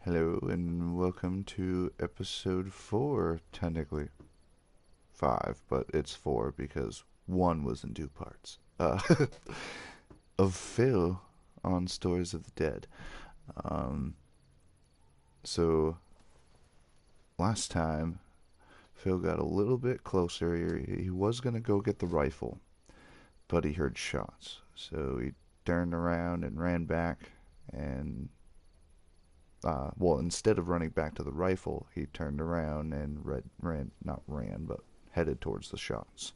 Hello and welcome to episode 4, technically 5, but it's 4 because 1 was in 2 parts. Of Phil on Stories of the Dead. Um, so last time Phil got a little bit closer. He was gonna go get the rifle, but he heard shots. So he turned around and ran back and instead of running back to the rifle, he turned around and not ran, but headed towards the shots.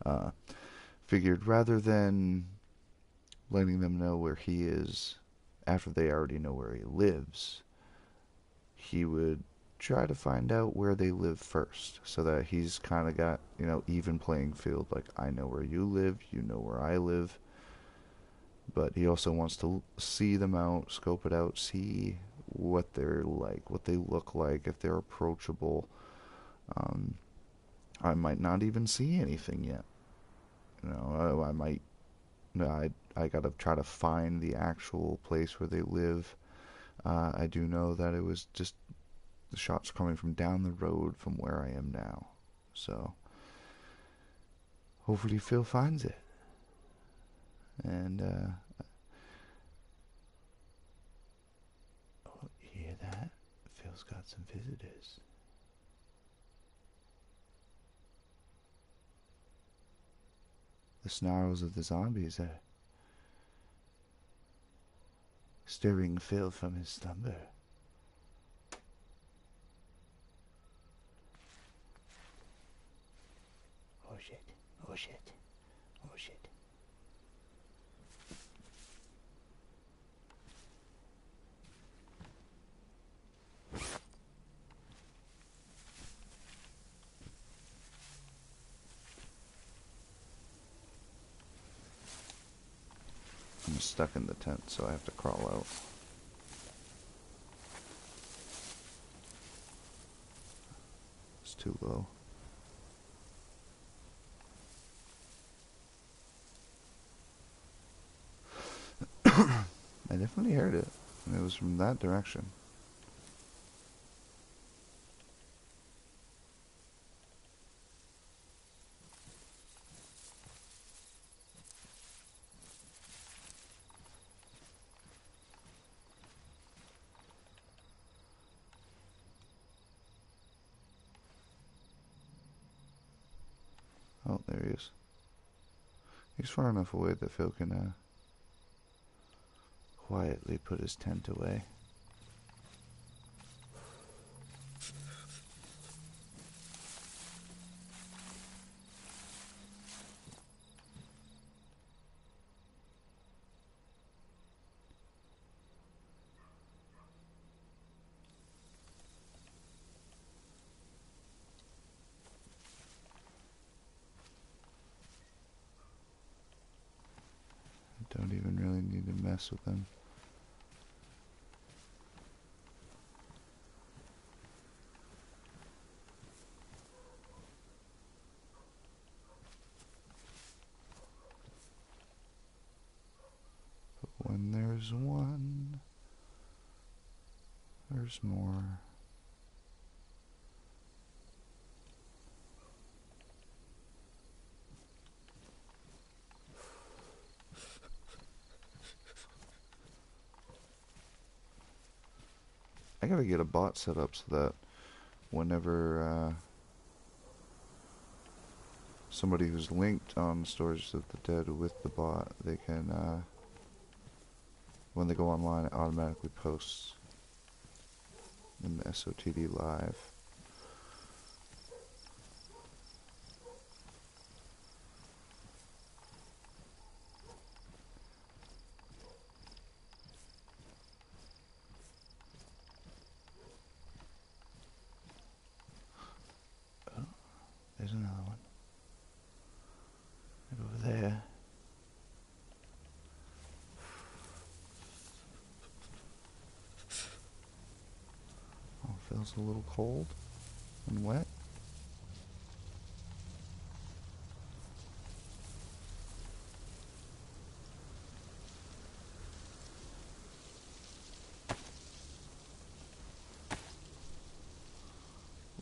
Uh, Figured rather than letting them know where he is after they already know where he lives, he would try to find out where they live first so that he's kind of got, even playing field. Like, I know where you live, you know where I live. But he also wants to see them out, scope it out, see what they're like, what they look like, if they're approachable. Um, I might not even see anything yet. I might. I gotta try to find the actual place where they live. I do know that it was just the shots coming from down the road from where I am now. So hopefully Phil finds it. And oh, you hear that? Phil's got some visitors. The snarls of the zombies are stirring Phil from his slumber. Oh shit, oh shit, oh shit. I'm stuck in the tent, so I have to crawl out. It's too low. I definitely heard it, and it was from that direction. Oh, there he is. He's far enough away that Phil can quietly put his tent away. I don't even really need to mess with them. But when there's one, there's more. I gotta get a bot set up so that whenever somebody who's linked on Stories of the Dead with the bot, they can, when they go online, it automatically posts in the SOTD live. Oh, there's another one. Right over there. Oh, feels a little cold and wet.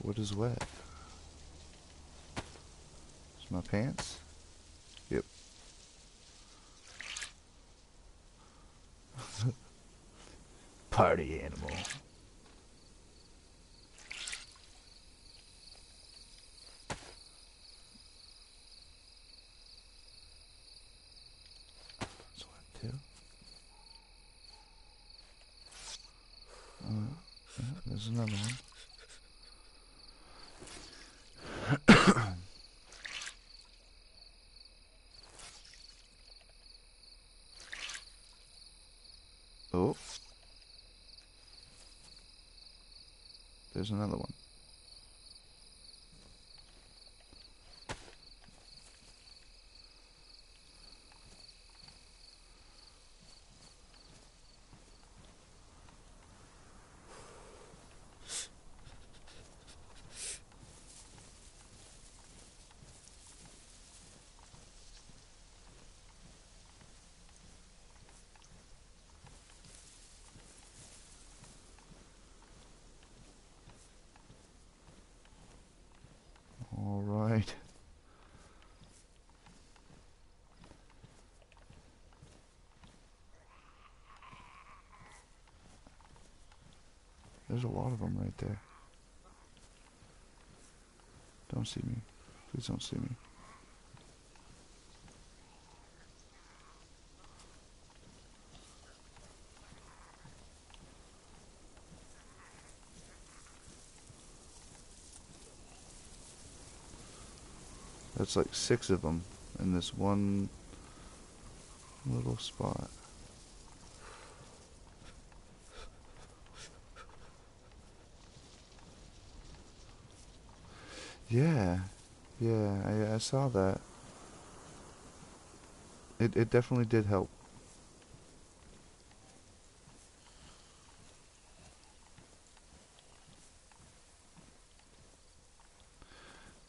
What is wet? Is my pants? Yep. Party animal. That's wet too. Yeah, there's another one. Oh. There's another one. All right. There's a lot of them right there. Don't see me. Please don't see me. That's like 6 of them in this one little spot. Yeah, yeah, I saw that. It definitely did help.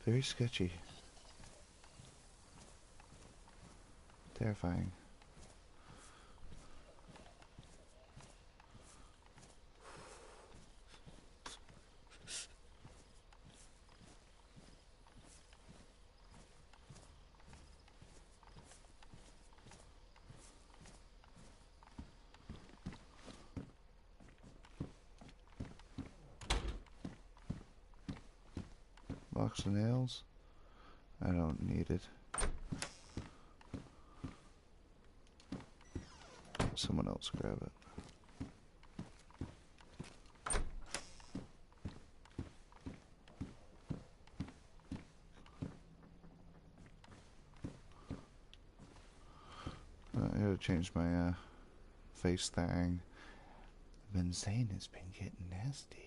Very sketchy. Terrifying. Box of nails. I don't need it. Someone else grab it. I gotta change my face thing. I've been saying it's been getting nasty.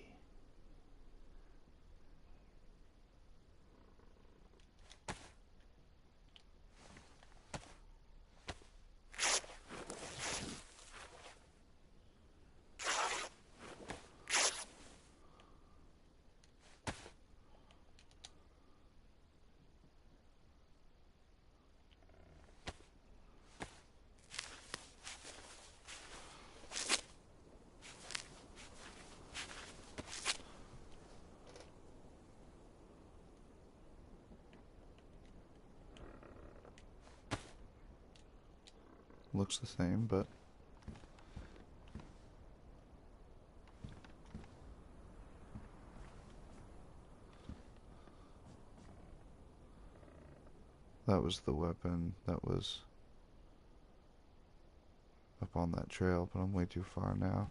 Looks the same, but that was the weapon that was up on that trail, but I'm way too far now.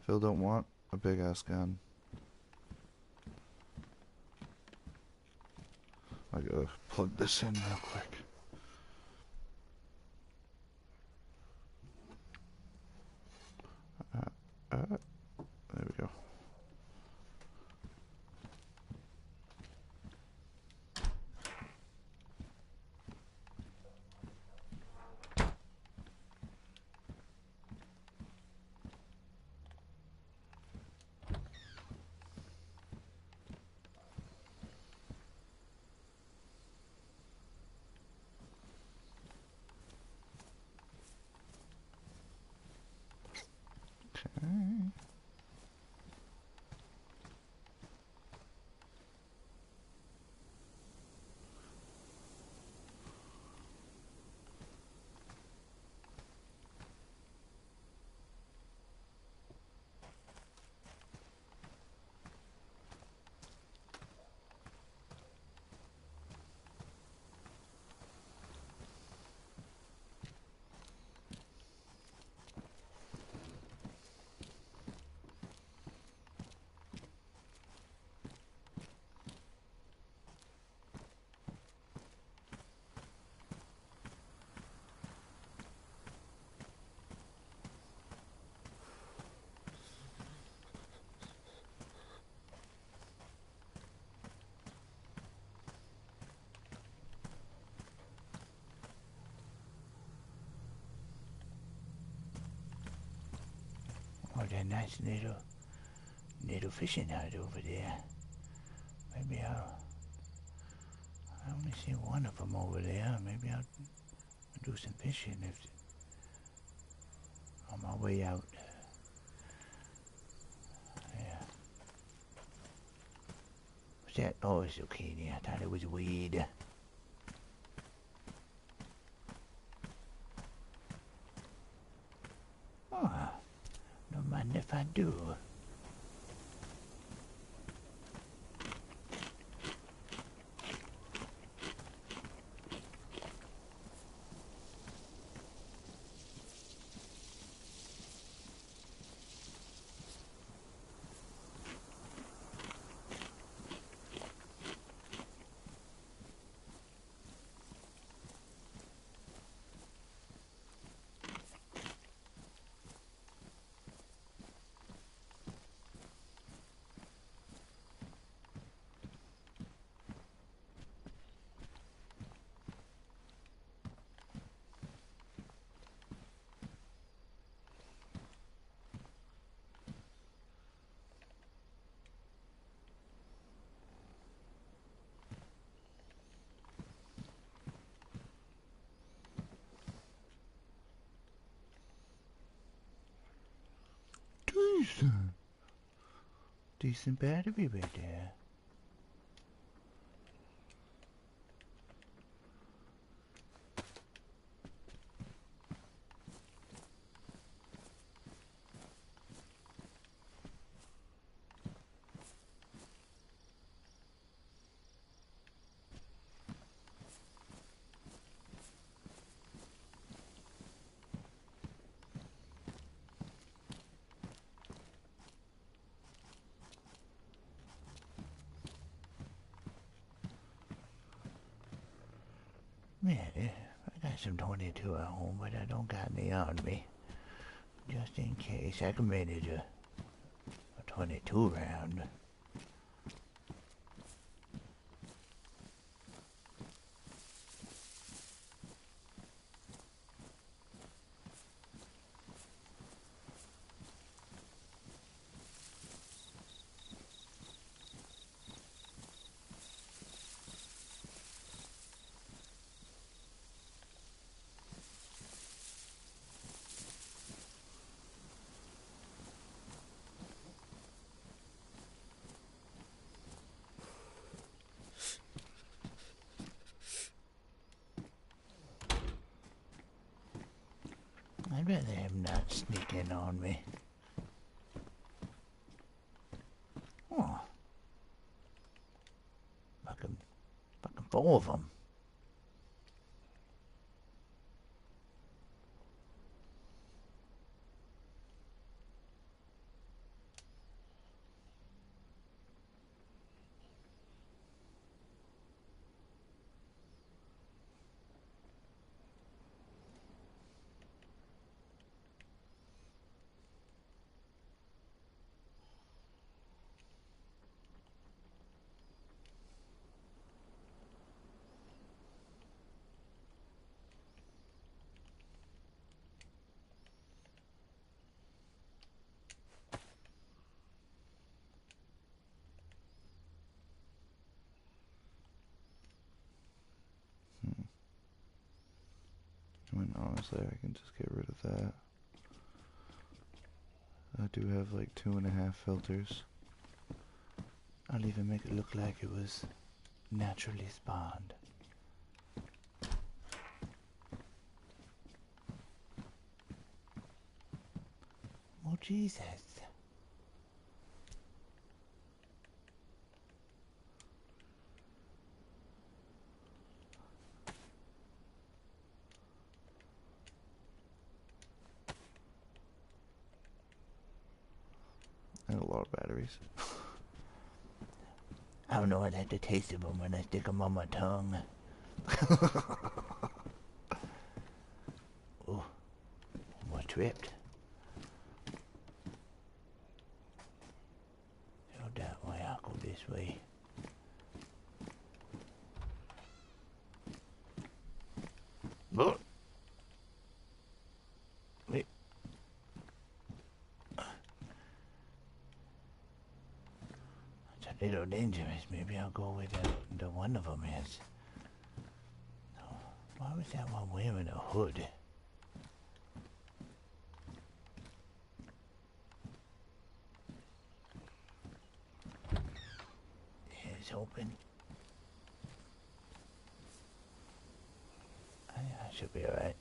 Phil don't want a big ass gun. I gotta plug this in real quick. There we go. that nice little fishing hut over there. Maybe I only see one of them over there. Maybe I'll do some fishing if on my way out. Yeah. What's that? Oh, it's zucchini. I thought it was weed. Oh, don't mind if I do. Decent battery right there. Yeah, I got some 22 at home, but I don't got any on me. Just in case, I can manage a 22 round. I'd rather him not sneak in on me. Oh. Fucking 4 of them. I mean, honestly, I can just get rid of that. I do have like 2.5 filters. I'll even make it look like it was naturally spawned. Oh, Jesus. I have a lot of batteries. I don't know, I'd have to taste of them when I stick them on my tongue. Oh, I tripped. Go that way, I'll go this way. Wait. a little dangerous. Maybe I'll go with the one of them is. Why was that one wearing a hood? It's open. I should be alright.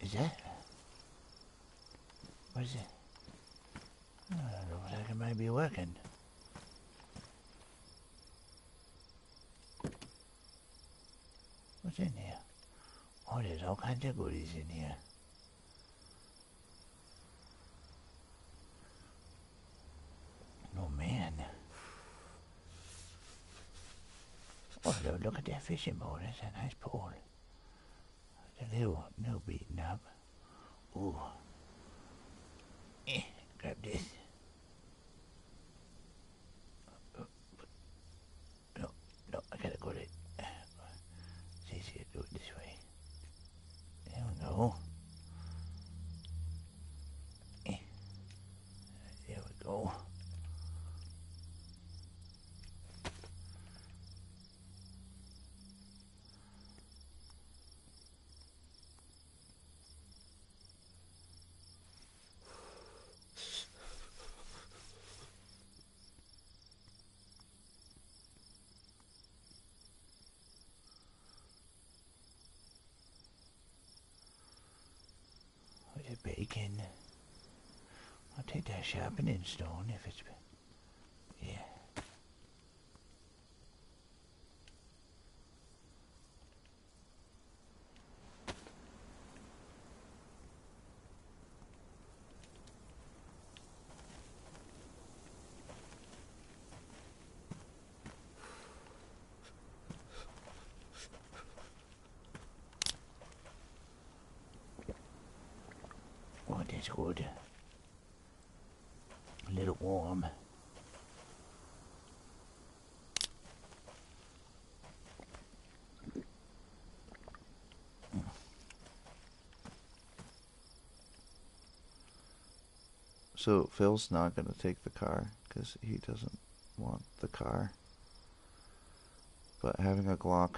Is that? What is it? Oh, it looks like it might be working. What's in here? Oh, there's all kinds of goodies in here. Oh, man. Oh, look at that fishing boat. That's a nice pole. It's a little beaten up. Ooh. Grab this. No, I gotta go to it. It's easier to do it this way. There we go. There we go. Bacon. I'll take that sharpening stone if it's... Yeah. Oh, that's good. A little warm. So Phil's not going to take the car because he doesn't want the car. But having a Glock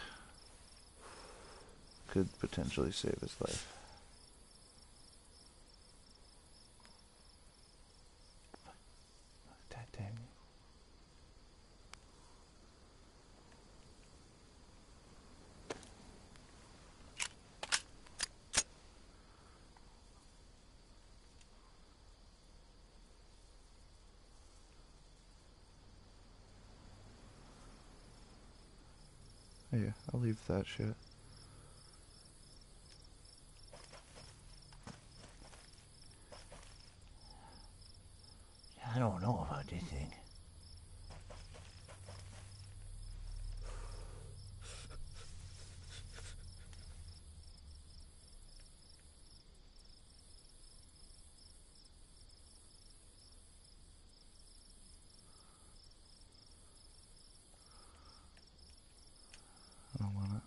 could potentially save his life. That thing. Yeah, I'll leave that shit. I don't know about this thing. I don't want it.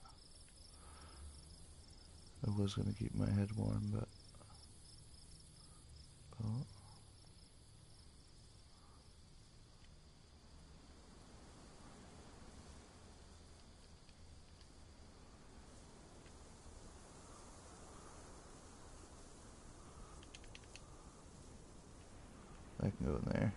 I was going to keep my head warm, but... Oh. I can go in there.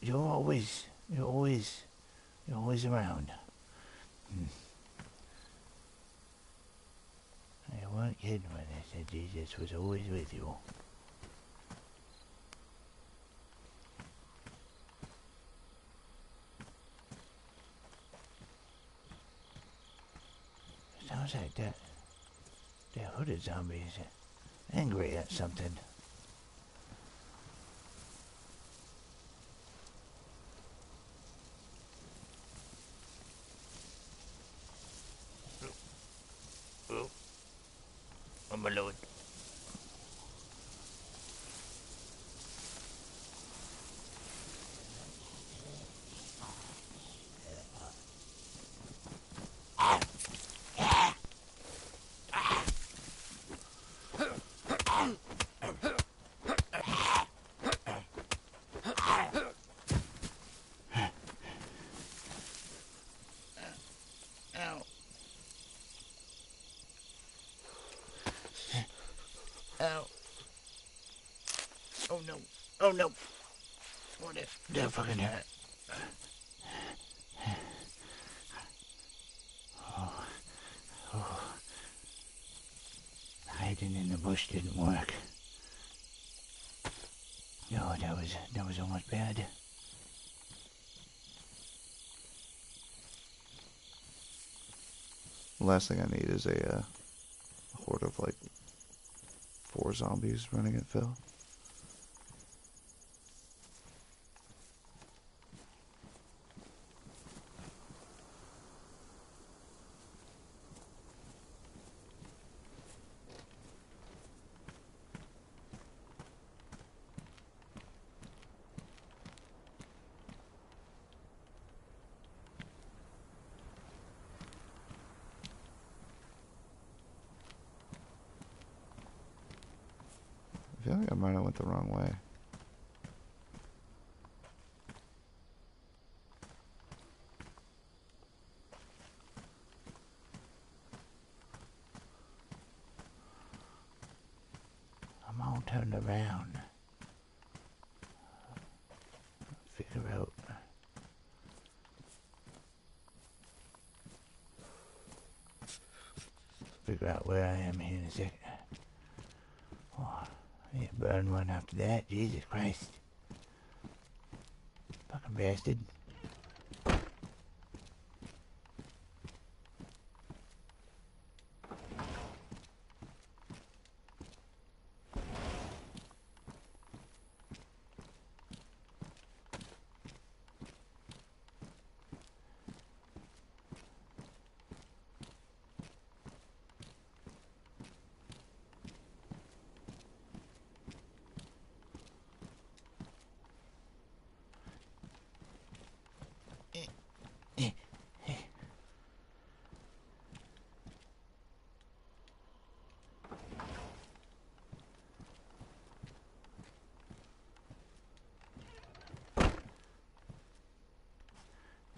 you're always around. Hmm. I weren't kidding when I said Jesus was always with you. Sounds like that hooded zombie is angry at something. Oh, oh my lord. Ow. Ow. Oh no. Oh no. What if that fucking hurt? Oh, oh. Hiding in the bush didn't work. No, that was almost bad. The last thing I need is a horde of like 4 zombies running at Phil. I feel like I might have went the wrong way. I'm all turned around. Figure out where I am here in a second. Oh, I need to burn one after that. Jesus Christ. Fucking bastard.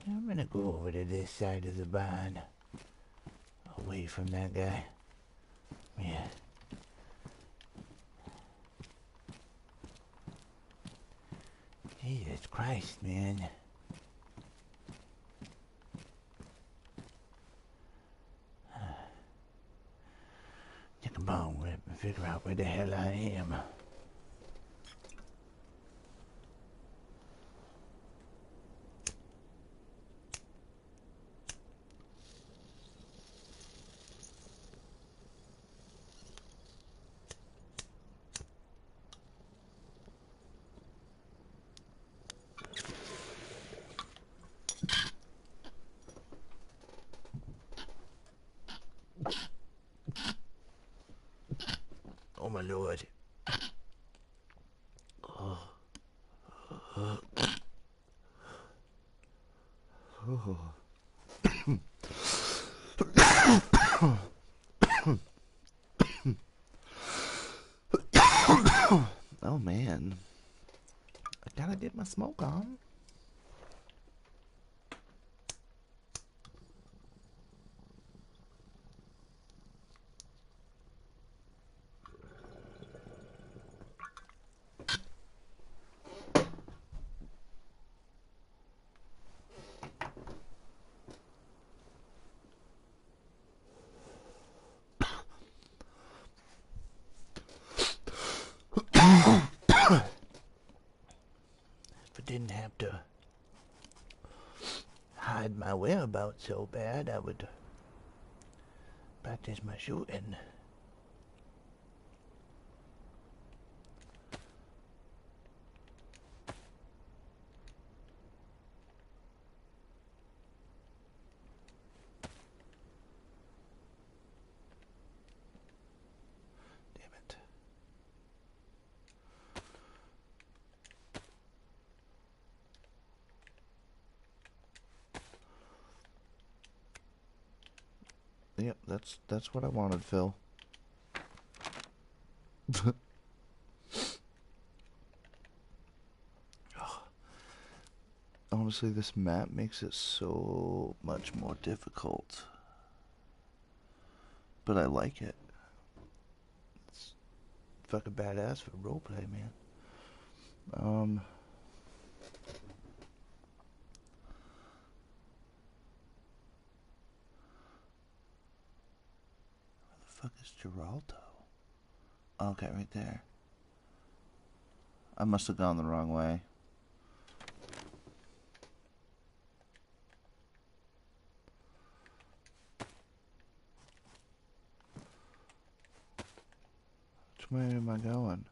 I'm gonna go over to this side of the barn. Away from that guy. Yeah. Jesus Christ, man. Take a bone rip and figure out where the hell I am. Oh my lord. Oh. Oh. Oh man. I gotta get my smoke on. my whereabouts so bad, I would practice my shooting. Damn it. Yep, that's what I wanted, Phil. Honestly, this map makes it so much more difficult. But I like it. It's fucking badass for roleplay, man. Where the fuck is Geraldo? Okay, right there. I must have gone the wrong way. Which way am I going?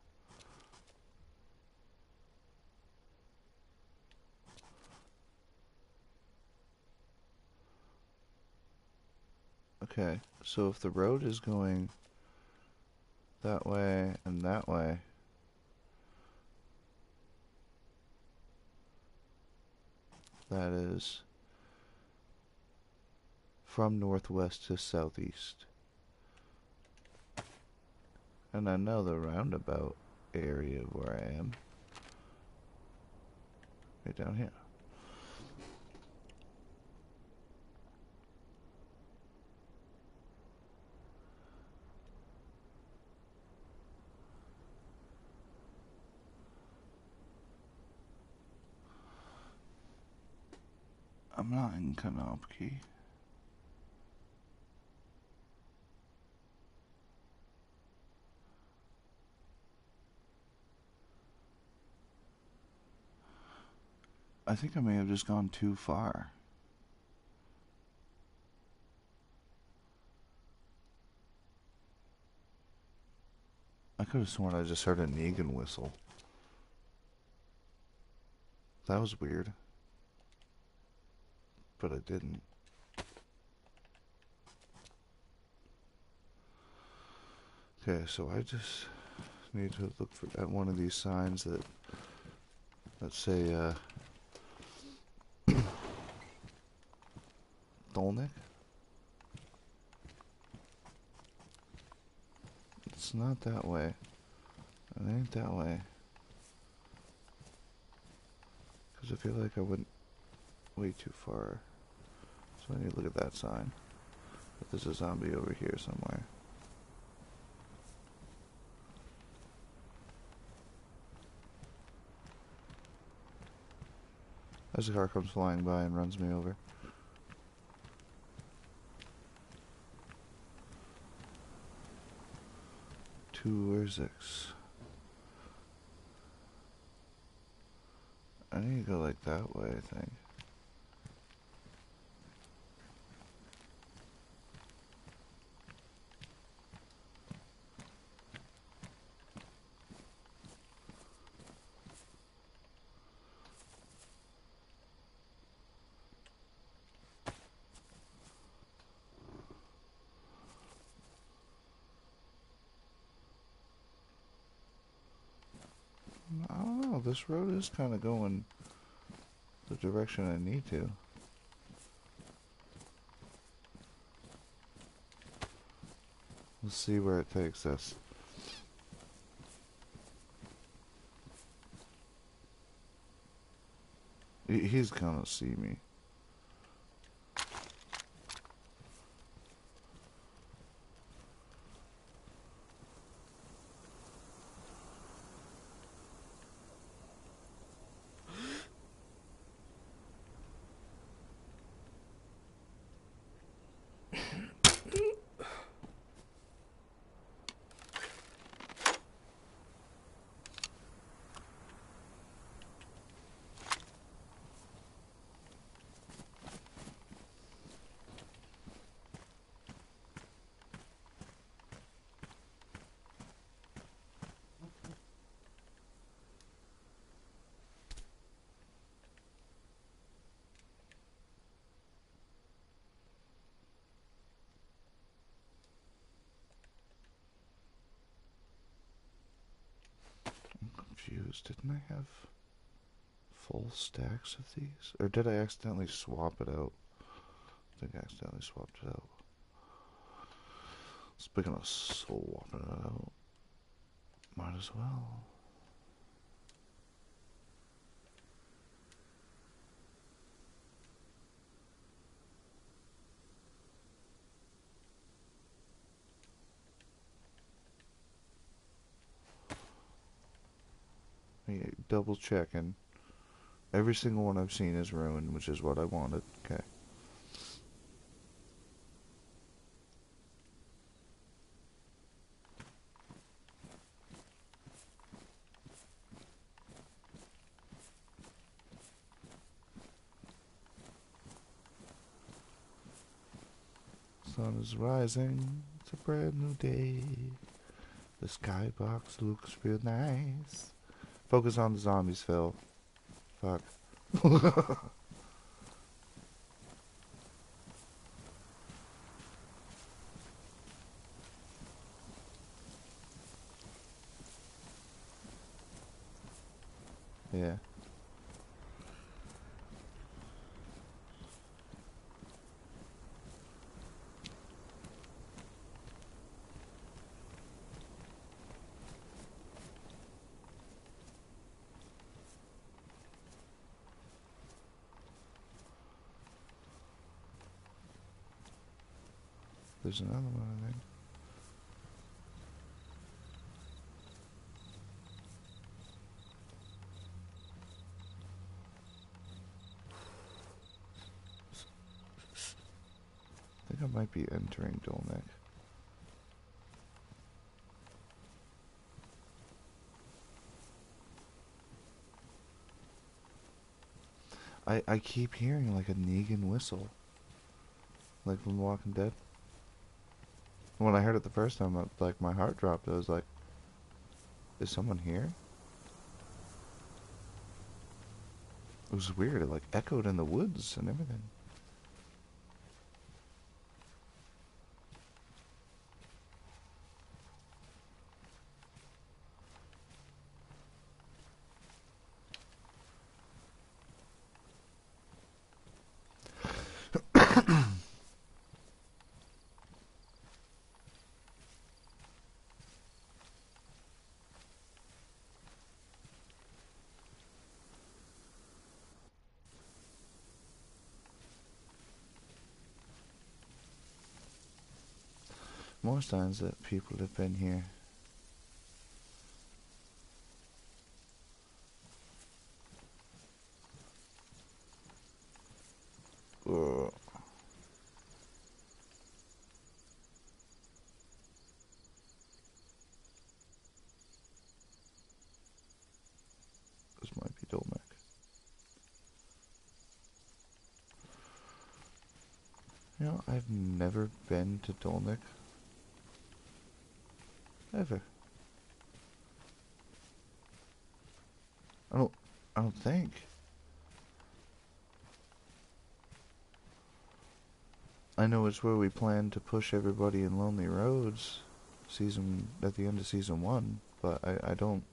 Okay, so if the road is going that way and that way, that is from northwest to southeast. And I know the roundabout area where I am. Right down here. I'm not in Konopki. I think I may have just gone too far. I could have sworn I just heard a Negan whistle. That was weird. But I didn't. Okay, so I just need to look at one of these signs that say Dolnik. It's not that way. It ain't that way. Because I feel like I went way too far. So I need to look at that sign. But there's a zombie over here somewhere. As a car comes flying by and runs me over. Two or six. I need to go like that way, I think. I don't know, this road is kind of going the direction I need to. Let's see where it takes us. He's gonna see me. confused. Didn't I have full stacks of these? Or did I accidentally swap it out? I think I accidentally swapped it out. Speaking of swapping it out, might as well. Double checking. Every single one I've seen is ruined, which is what I wanted. Okay. Sun is rising. It's a brand new day. The skybox looks real nice. Focus on the zombies, Phil. Fuck. Yeah. There's another one, I think. I think I might be entering Dolnek. I keep hearing like a Negan whistle. Like from Walking Dead. When I heard it the first time, like my heart dropped. I was like, is someone here? It was weird. It like echoed in the woods and everything. More signs that people have been here. Ugh. This might be Dolmek. You know, I've never been to Dolnek. Ever. I don't think. I know it's where we plan to push everybody in Lonely Roads at the end of season 1, but I don't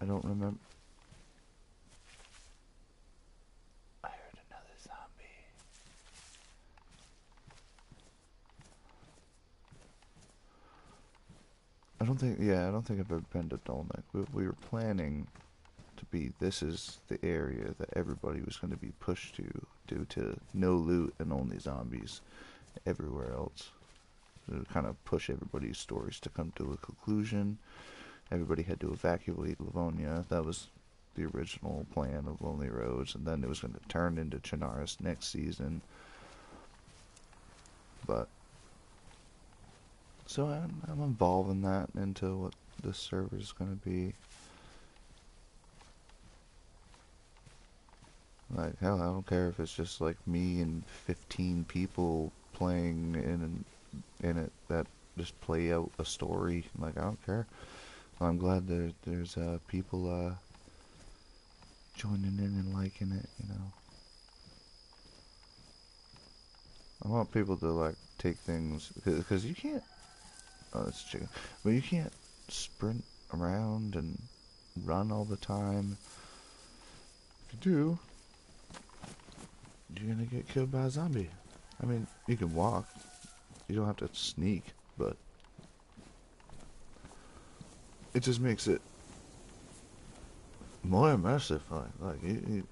remember. I heard another zombie. I don't think I've ever been to Dolnek. We were planning to be, this is the area that everybody was going to be pushed to due to no loot and only zombies everywhere else. To kind of push everybody's stories to come to a conclusion. Everybody had to evacuate Livonia. That was the original plan of Lonely Roads, and then it was going to turn into Chernarus next season. But so I'm evolving that into what this server is going to be. Like, hell, I don't care if it's just like me and 15 people playing in it that just play out a story. Like, I don't care. I'm glad there's people joining in and liking it, you know. I want people to like take things, because you can't. Oh, that's chicken. But you can't sprint around and run all the time. If you do, you're gonna get killed by a zombie. I mean, you can walk. You don't have to sneak, but it just makes it more immersive.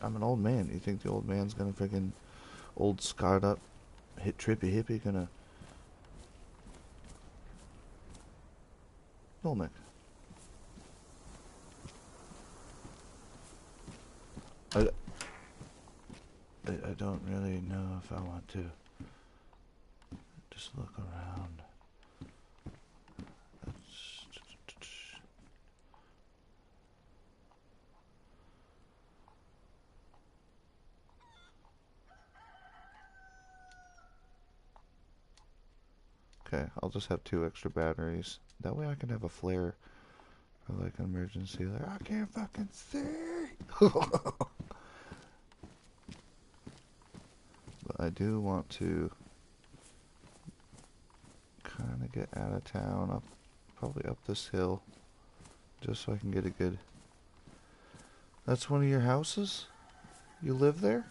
I'm an old man. You think the old man's gonna freaking old scarred up, hit trippy hippie gonna Olmec? I, I don't really know if I want to just look around. Okay, I'll just have 2 extra batteries. That way I can have a flare for like an emergency. Like, I can't fucking see! But I do want to kind of get out of town, probably up this hill, just so I can get a good... That's one of your houses? You live there?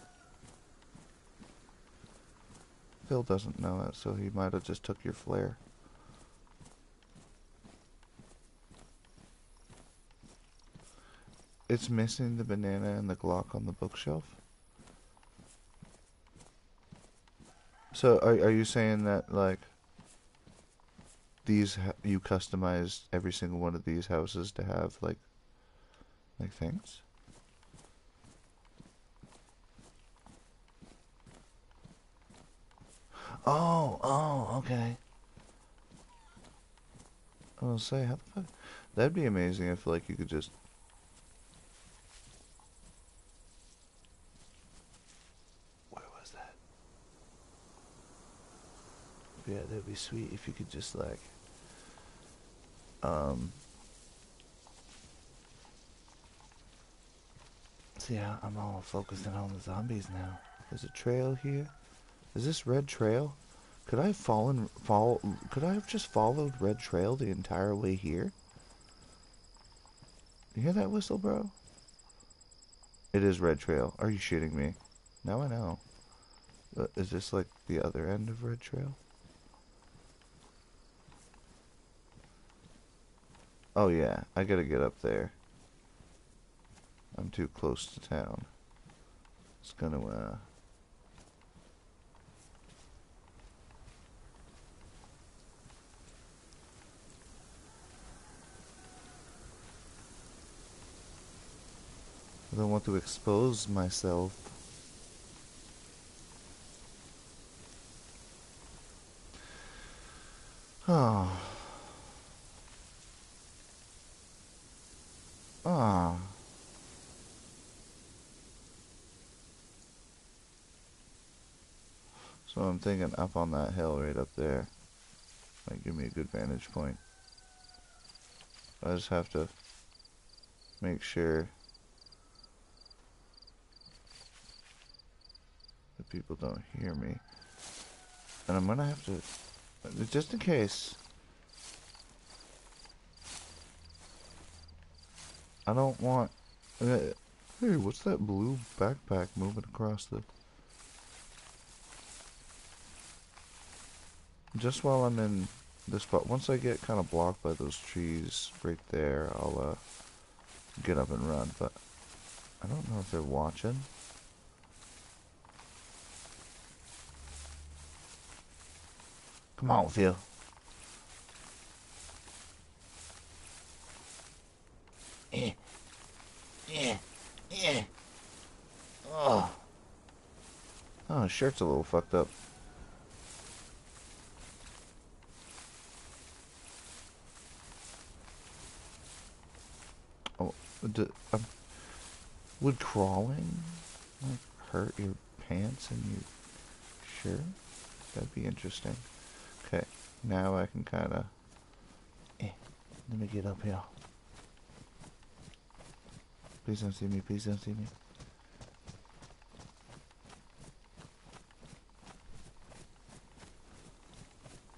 Phil doesn't know it, so he might have just took your flare. It's missing the banana and the Glock on the bookshelf? So are you saying that, like, you customized every single one of these houses to have, like things? Oh, okay. I was gonna say, how the fuck? That'd be amazing if, like, you could just... Where was that? Yeah, that'd be sweet if you could just, like... See, I'm all focusing on the zombies now. There's a trail here. Is this Red Trail? Could I could I have just followed Red Trail the entire way here? You hear that whistle, bro? It is Red Trail. Are you shitting me? Now I know. Is this like the other end of Red Trail? Oh yeah, I gotta get up there. I'm too close to town. It's gonna, I don't want to expose myself. Oh. Ah. So I'm thinking up on that hill right up there might give me a good vantage point. I just have to make sure that people don't hear me. And I'm gonna have to, just in case, I don't want... Hey, what's that blue backpack moving across the... Just while I'm in this spot, once I get kind of blocked by those trees right there, I'll get up and run, but I don't know if they're watching. Come on, Phil. Oh, his shirt's a little fucked up. Oh, would crawling like hurt your pants and your shirt? That'd be interesting. Okay, now I can kind of... let me get up here. Please don't see me, please don't see me.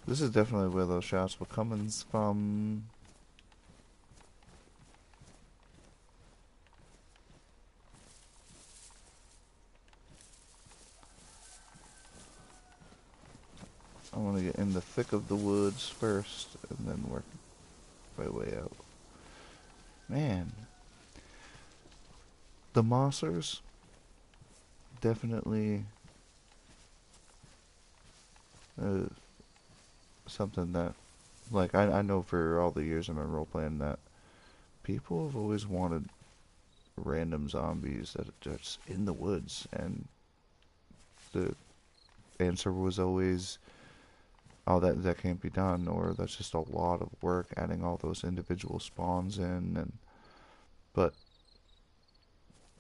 This is definitely where those shots were coming from. get in the thick of the woods first, and then work my way out. Man, the mossers definitely something that, like, I know for all the years I've been role playing that people have always wanted random zombies that are just in the woods, and the answer was always, oh, that can't be done, or that's just a lot of work adding all those individual spawns in, and but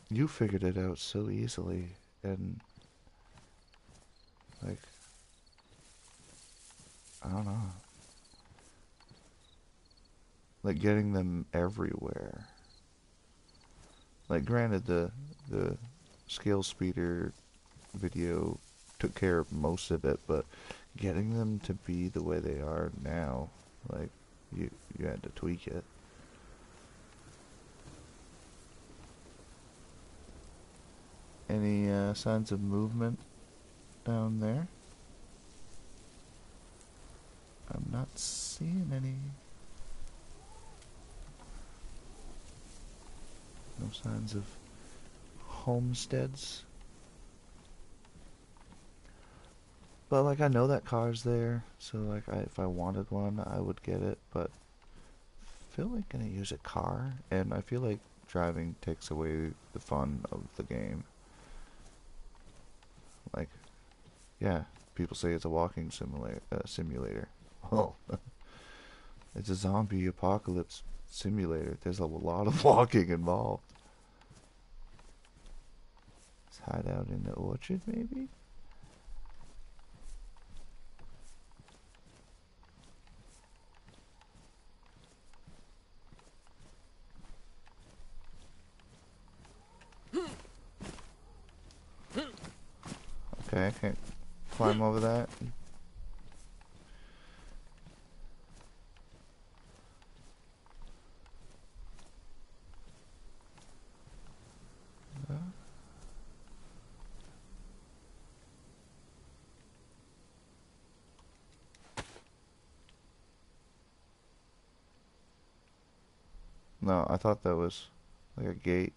you figured it out so easily, and like, I don't know, like getting them everywhere. Like, granted, the scale speeder video took care of most of it, but getting them to be the way they are now, like, you had to tweak it. Any signs of movement down there? I'm not seeing any. No signs of homesteads. But, like, I know that car's there, so, like, if I wanted one, I would get it, but I feel like gonna use a car, and I feel like driving takes away the fun of the game. Like, yeah, people say it's a walking simulator. Well, it's a zombie apocalypse simulator. There's a lot of walking involved. Let's hide out in the orchard, maybe? Okay, I can't climb over that. No, I thought that was like a gate.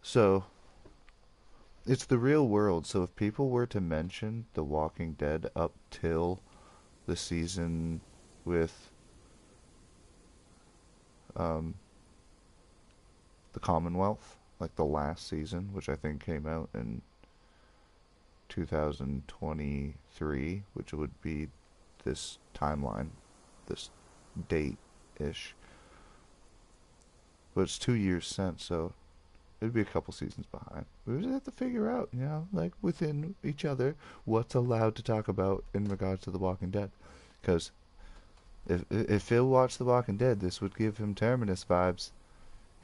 So, it's the real world, so if people were to mention The Walking Dead up till the season with um, the Commonwealth, like the last season, which I think came out in 2023, which would be this timeline, this date-ish. But it's 2 years since, so it'd be a couple seasons behind. We would have to figure out, like within each other, what's allowed to talk about in regards to The Walking Dead. Because if Phil watched The Walking Dead, this would give him Terminus vibes.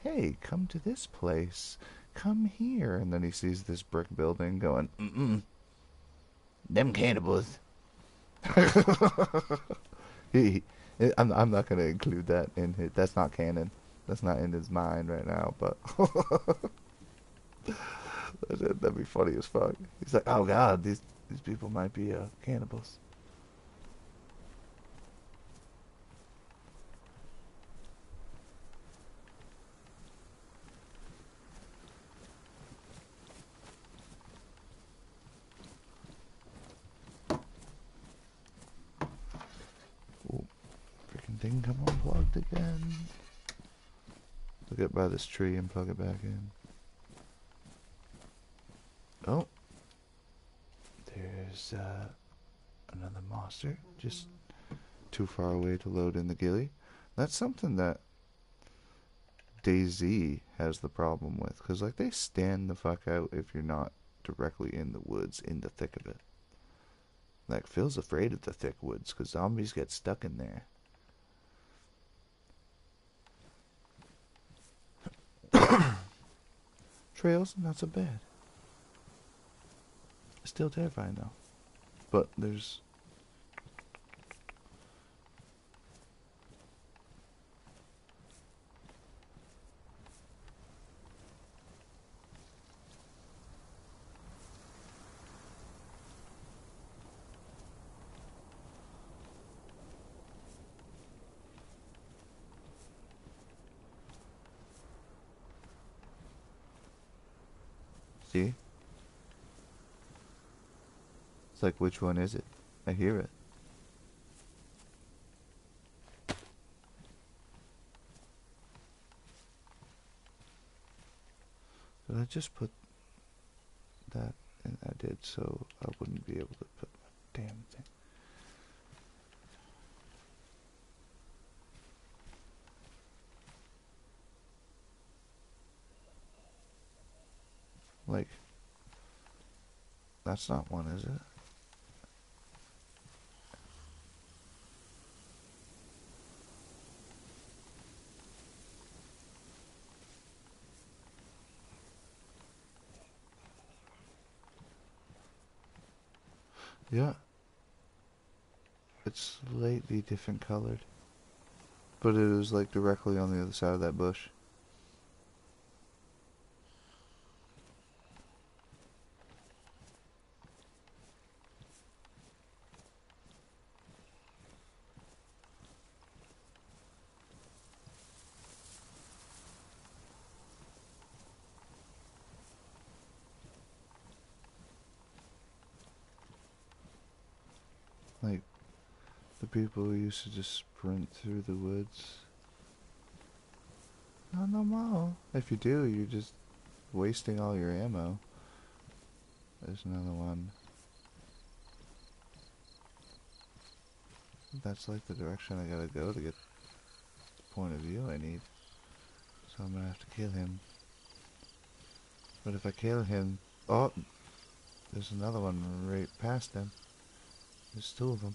Hey, come to this place. Come here. And then he sees this brick building going, mm-mm. Them cannibals. I'm not going to include that in his... That's not canon. That's not in his mind right now, but... That'd be funny as fuck. He's like, oh god, these people might be cannibals. Oh, freaking thing come unplugged again. Look it by this tree and plug it back in. Oh, there's another monster just too far away to load in the ghillie. That's something that DayZ has the problem with, because like they stand the fuck out if you're not directly in the woods, in the thick of it. Like, Phil's afraid of the thick woods because zombies get stuck in there. Trails, not so bad. Still terrifying though. But there's See? It's like, which one is it? I hear it. Did I just put that in? I did, so I wouldn't be able to put my damn thing. Like, that's not one, is it? Yeah. It's slightly different colored. But it was like directly on the other side of that bush. Like, the people who used to just sprint through the woods. Not no more. If you do, you're just wasting all your ammo. There's another one. That's like the direction I gotta go to get the point of view I need. So I'm gonna have to kill him. But if I kill him... Oh! There's another one right past him. There's two of them.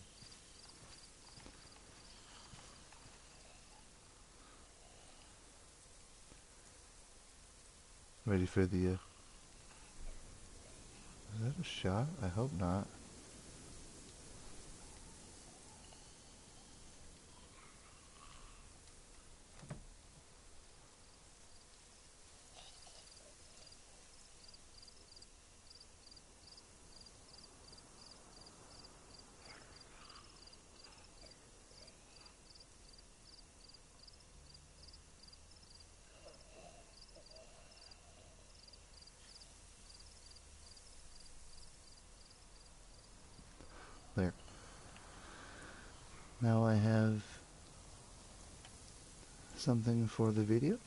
Ready for the... Is that a shot? I hope not. There. Now I have something for the video.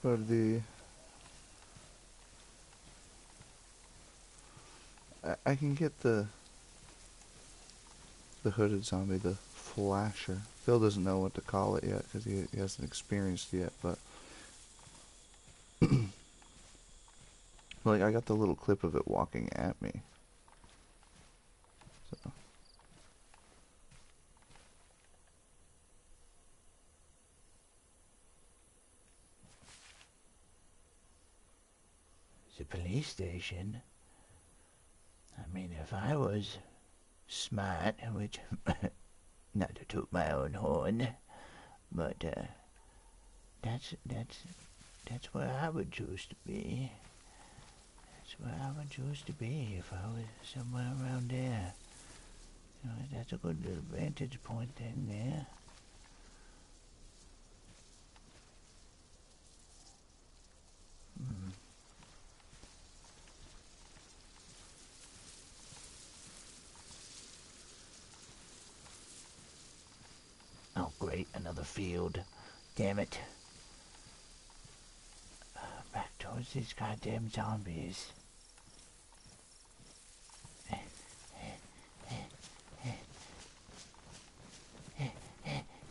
For the... I can get the hooded zombie, the flasher. Phil doesn't know what to call it yet because he hasn't experienced it yet, but like I got the little clip of it walking at me. So. The police station. I mean, if I was smart, which, not to toot my own horn, but that's where I would choose to be. That's where I would choose to be if I was somewhere around there. You know, that's a good little vantage point in there. Oh, great, another field. Damn it. Back towards these goddamn zombies.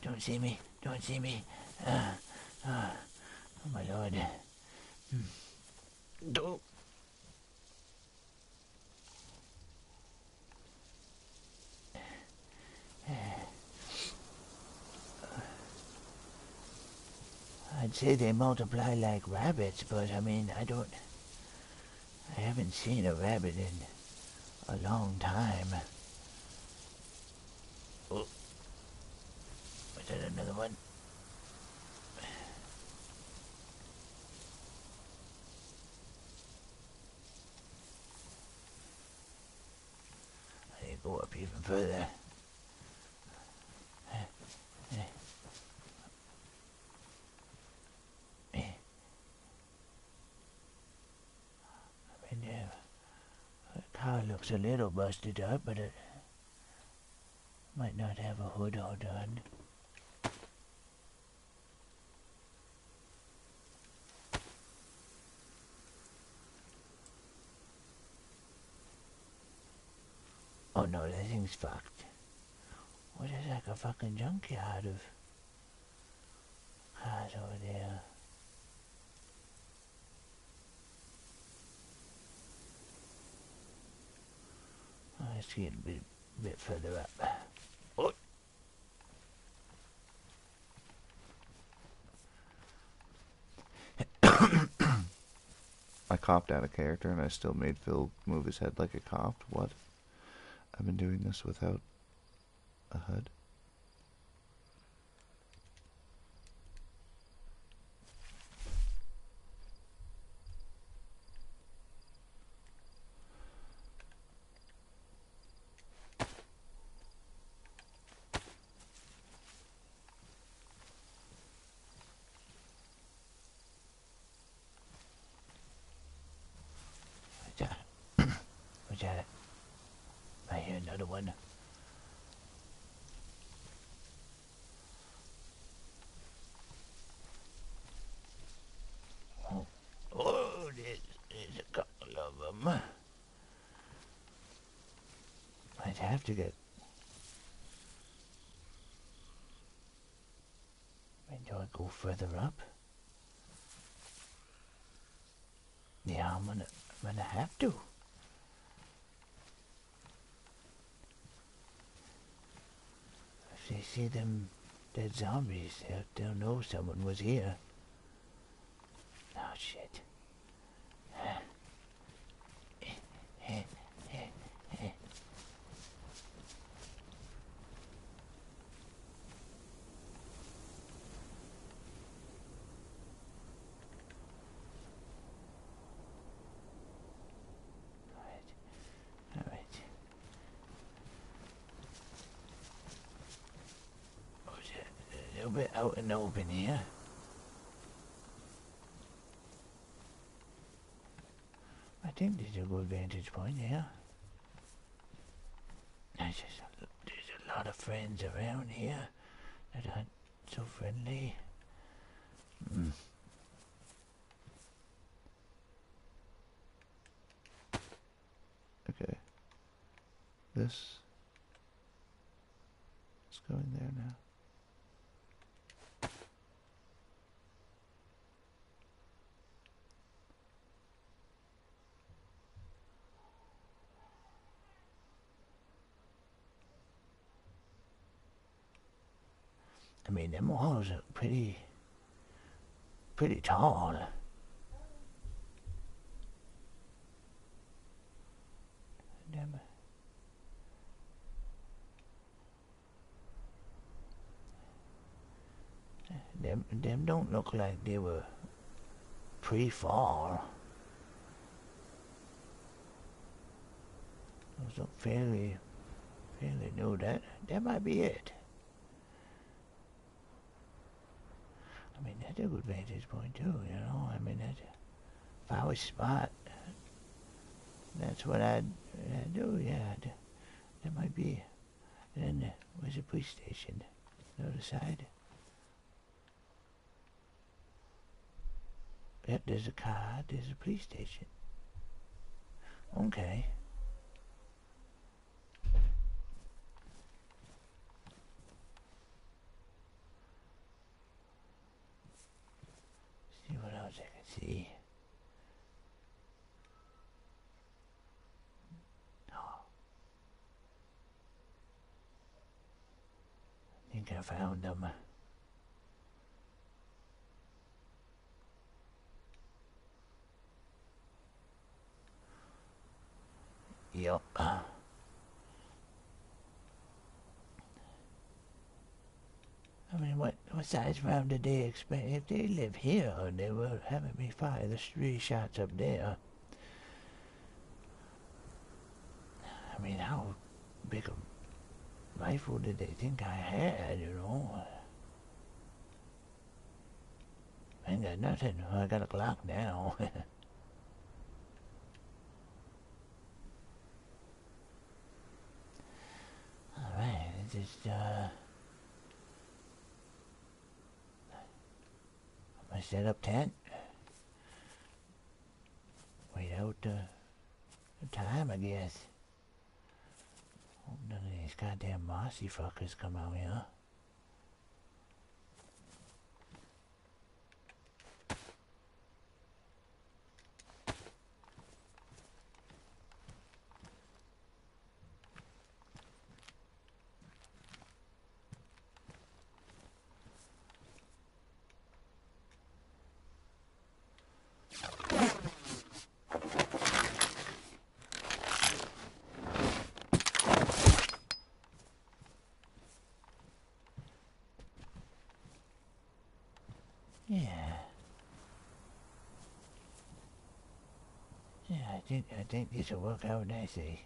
Don't see me. Don't see me. Oh my lord. Don't. I'd say they multiply like rabbits, but I mean, I haven't seen a rabbit in a long time. Oh, was that another one? I need to go up even further. car looks a little busted up, but it might not have a hood all done. Oh no, that thing's fucked. What is like a fucking junkyard of cars over there? Oh, let's get a bit further up. Oh. I copped out of character and I still made Phil move his head like a cop. What? I've been doing this without a HUD? What's that? I hear another one. Oh, there's a couple of them. I'd have to get... Do I go further up? Yeah, I'm gonna have to. If they see them dead zombies, they'll know someone was here. Oh, shit. Alright. Oh, a little bit out in the open here. I think there's a good vantage point here. There's a lot of friends around here that aren't so friendly. Okay. This is going there now. I mean, them walls are pretty tall. Them don't look like they were pre-fall. Those look fairly new. That might be it. I mean, that's a good vantage point too, you know. I mean, if I was smart, that's what I'd do, yeah. That might be. And then, where's the police station? The other side? Yep, there's a car, there's a police station. Okay. See what else I can see. Oh. I think I found them. Yup. I mean, what size round did they expect? If they live here, they were having me fire the 3 shots up there. I mean, how big a rifle did they think I had, you know? I ain't got nothing. I got a Glock now. I'm gonna set up tent. Wait out the time, I guess. Hope none of these goddamn mossy fuckers come out here. Yeah. Yeah, I think this will work out nicely.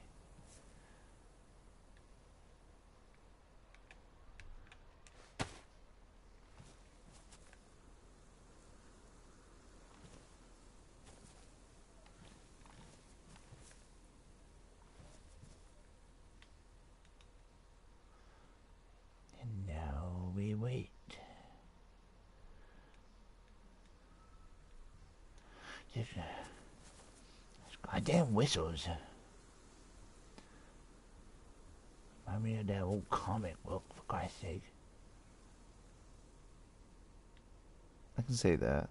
And now we wait. These goddamn whistles. Remind me of that old comic book, for Christ's sake. I can say that.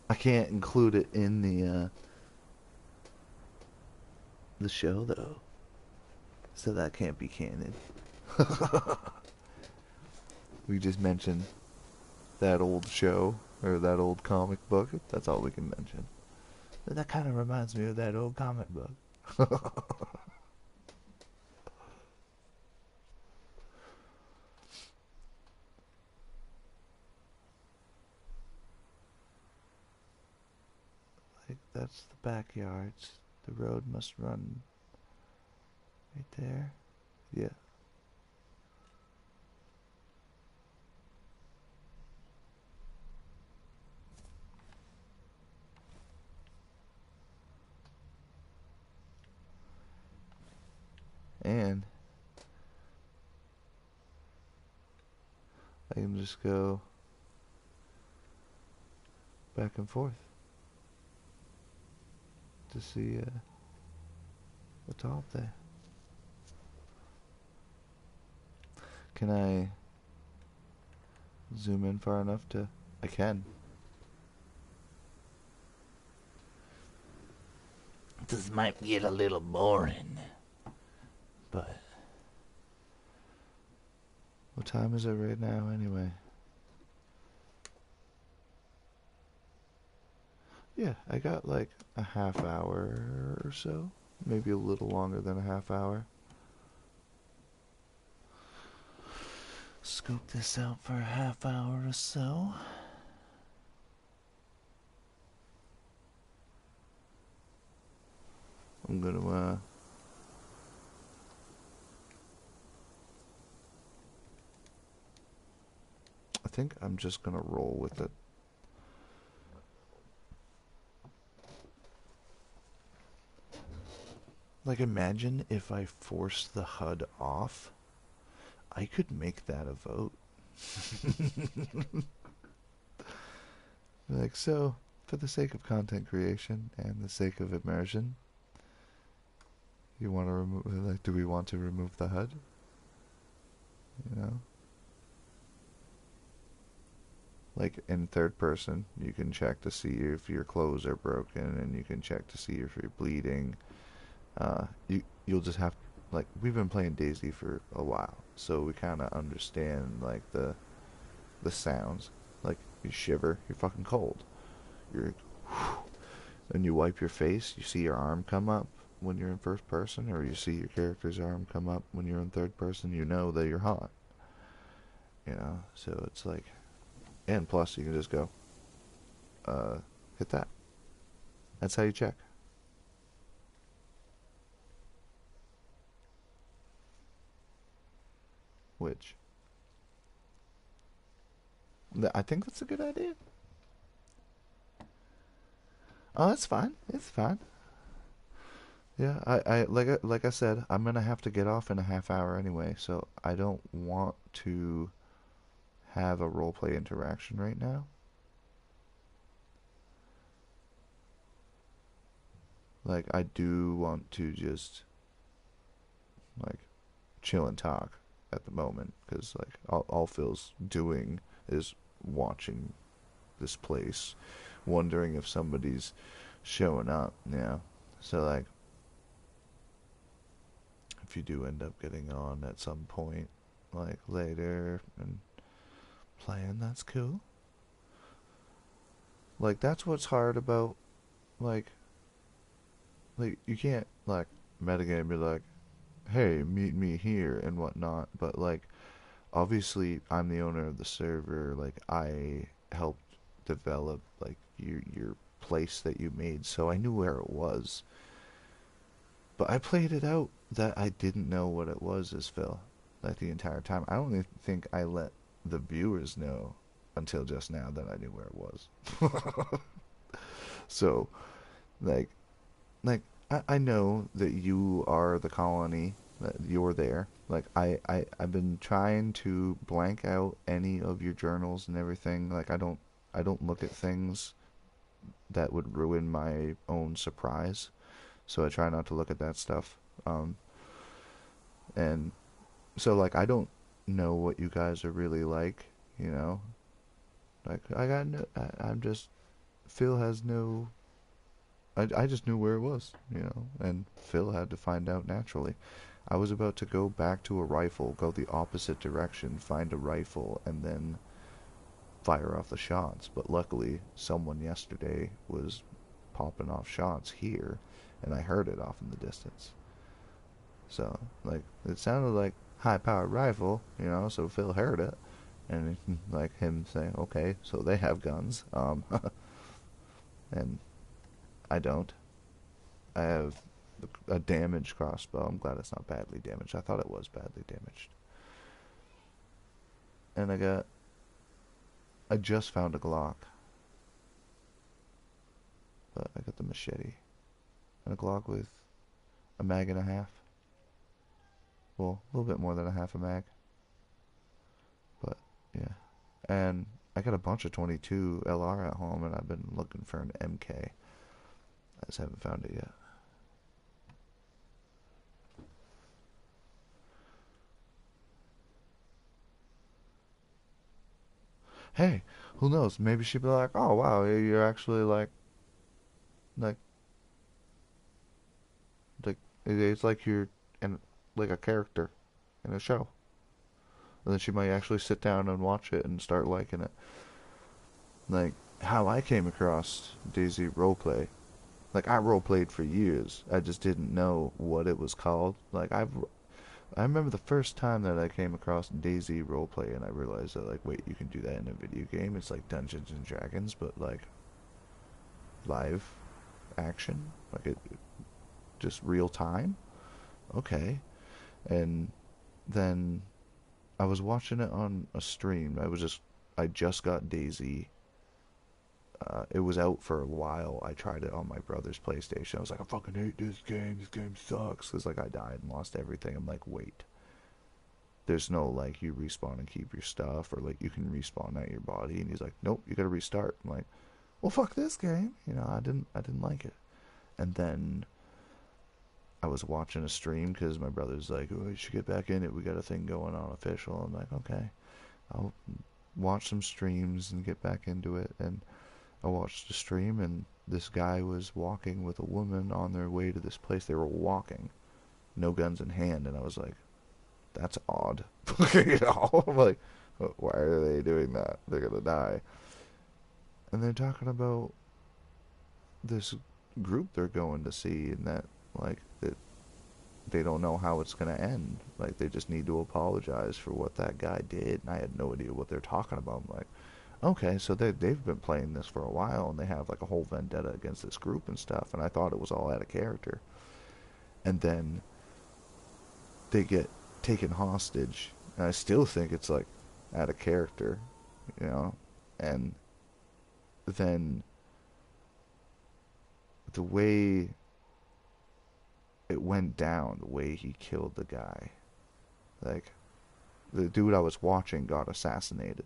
I can't include it in the show though, so that can't be canon. We just mentioned that old show or that old comic book. That's all we can mention. That kind of reminds me of that old comic book. Like that's the backyards. The road must run right there. Yeah. And I can just go back and forth to see what's up there. Can I zoom in far enough to... I can. This might get a little boring, but... What time is it right now anyway? Yeah, I got like a half hour or so. Maybe a little longer than a half hour. Scope this out for a half hour or so. I'm gonna I think I'm just gonna roll with it. Like imagine if I forced the HUD off, I could make that a vote. Like, so, for the sake of content creation and the sake of immersion, you want to remove, like, do we want to remove the HUD? You know? Like, in third person, you can check to see if your clothes are broken, and you can check to see if you're bleeding. You'll just have, like, we've been playing DayZ for a while, so we kind of understand, like, the sounds. Like, you shiver, you're fucking cold. You're, and you wipe your face, you see your arm come up when you're in first person, or you see your character's arm come up when you're in third person, you know that you're hot. You know, so it's like, and plus you can just go, hit that. That's how you check. Which, I think that's a good idea. Oh, it's fine. It's fine. Yeah, like I said, I'm gonna have to get off in a half hour anyway, so I don't want to have a roleplay interaction right now. Like, I do want to just like chill and talk at the moment, because like all Phil's doing is watching this place, wondering if somebody's showing up. Yeah. So like, if you do end up getting on at some point, like later and playing, that's cool. Like that's what's hard about like you can't like metagame be like, hey, meet me here and whatnot. But like, obviously, I'm the owner of the server. Like, I helped develop like your place that you made, so I knew where it was. But I played it out that I didn't know what it was as Phil, like the entire time. I don't even think I let the viewers know until just now that I knew where it was. So, like, I know that you are the colony, that you're there. Like I've been trying to blank out any of your journals and everything. Like I don't look at things that would ruin my own surprise. So I try not to look at that stuff. And so like I don't know what you guys are really like, you know. Like I got no, I'm just Phil has no. I just knew where it was, you know, and Phil had to find out naturally. I was about to go back to a rifle, go the opposite direction, find a rifle, and then fire off the shots. But luckily, someone yesterday was popping off shots here, and I heard it off in the distance. So, like, it sounded like high-powered rifle, you know, so Phil heard it. And, like, him saying, okay, so they have guns. And I don't. I have a damaged crossbow. I'm glad it's not badly damaged. I thought it was badly damaged. And I just found a Glock, but I got the machete and a Glock with a mag and a half. Well, a little bit more than a half a mag, but yeah. And I got a bunch of 22 LR at home, and I've been looking for an MK. I just haven't found it yet. Hey, who knows? Maybe she'd be like, "Oh wow, you're actually like like it's like you're in like a character in a show." And then she might actually sit down and watch it and start liking it. Like how I came across DayZ roleplay. Like I roleplayed for years. I just didn't know what it was called. I remember the first time that I came across DayZ roleplay and I realized that like wait, you can do that in a video game. It's like Dungeons and Dragons but like live action. Like it just real time. Okay. And then I was watching it on a stream. I just got DayZ. It was out for a while. I tried it on my brother's PlayStation. I was like, I fucking hate this game. This game sucks. Because like I died and lost everything. I'm like, wait. There's no like you respawn and keep your stuff, or like you can respawn at your body. And he's like, nope, you gotta restart. I'm like, well, fuck this game. You know, I didn't like it. And then I was watching a stream because my brother's like, oh, you should get back in it. We got a thing going on official. I'm like, okay. I'll watch some streams and get back into it. And I watched the stream, and this guy was walking with a woman on their way to this place. They were walking, no guns in hand, and I was like, "That's odd." You know, I'm like, "Why are they doing that? They're gonna die." And they're talking about this group they're going to see, and that like that they don't know how it's gonna end. Like they just need to apologize for what that guy did, and I had no idea what they're talking about. I'm like, okay, so they've been playing this for a while, and they have like a whole vendetta against this group and stuff. And I thought it was all out of character. And then they get taken hostage, and I still think it's like out of character, you know. And then the way it went down, the way he killed the guy. Like, the dude I was watching got assassinated.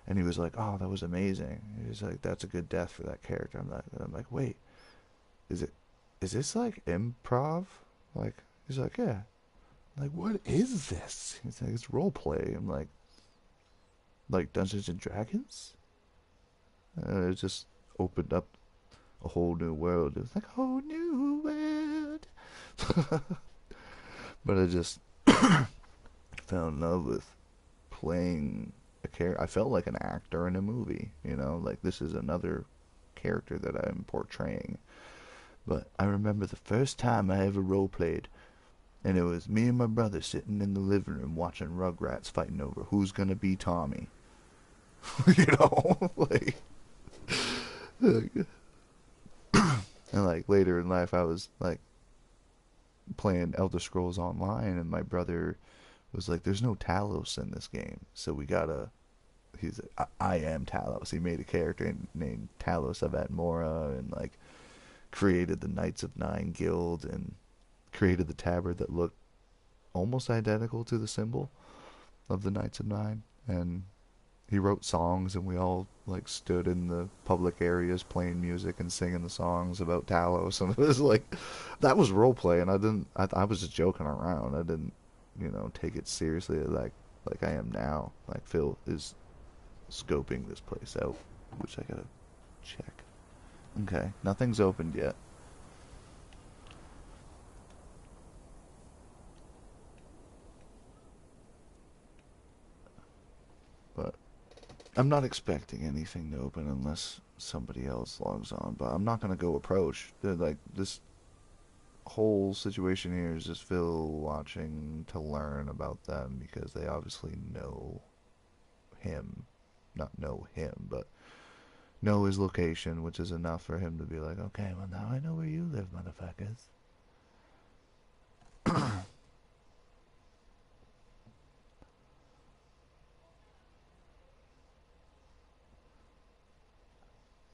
And he was like, "Oh, that was amazing." He was like, "That's a good death for that character." I'm like, "Wait, is it, is this like improv?" Like, he's like, "Yeah." I'm like, "What is this?" He's like, "It's role play." I'm like Dungeons and Dragons? It just opened up a whole new world. It was like a whole new world. But I just fell in love with playing a character. I felt like an actor in a movie, you know, like this is another character that I'm portraying. But I remember the first time I ever role played, and it was me and my brother sitting in the living room watching Rugrats fighting over who's gonna be Tommy. You know, like, and like later in life, I was like playing Elder Scrolls Online, and my brother was like, "There's no Talos in this game, so we gotta." He's like, I am Talos. He made a character named Talos of Atmora, and like created the Knights of Nine Guild, and created the tabard that looked almost identical to the symbol of the Knights of Nine. And he wrote songs, and we all like stood in the public areas playing music and singing the songs about Talos. And it was like, that was role play, and I was just joking around. I didn't, take it seriously like I am now. Like Phil is scoping this place out, which I gotta check. Okay, nothing's opened yet. But I'm not expecting anything to open unless somebody else logs on. But I'm not gonna go approach. Like this whole situation here is just Phil watching to learn about them because they obviously know him. Not know him, but know his location, which is enough for him to be like, okay, well now I know where you live, motherfuckers.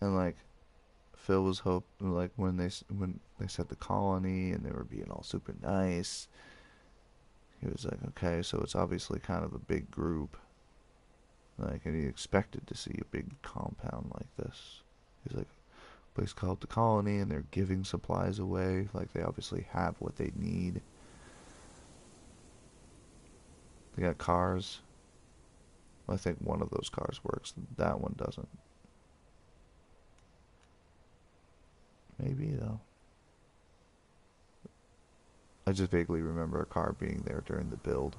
And like Phil was hoping, like when they said the colony and they were being all super nice, he was like, okay, so it's obviously kind of a big group. Like, and he expected to see a big compound like this. He's like, a place called the colony, and they're giving supplies away. Like, they obviously have what they need. They got cars. I think one of those cars works. That one doesn't. Maybe though. I just vaguely remember a car being there during the build.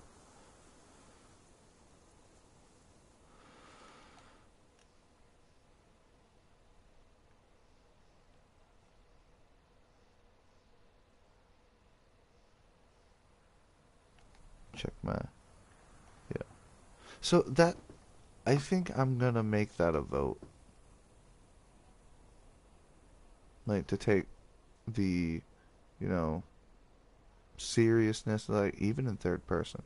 Check my, yeah. So that, I think I'm gonna make that a vote. Like to take the, you know, seriousness, like even in third person.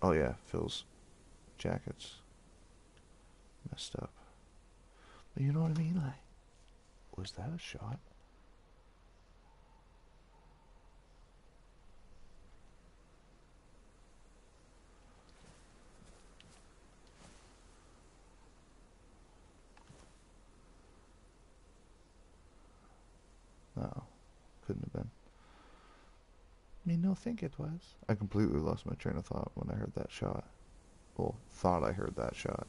Oh yeah, Phil's jacket's messed up. But you know what I mean? Like, was that a shot? No, couldn't have been. I mean, no, think it was. I completely lost my train of thought when I heard that shot. Well, thought I heard that shot.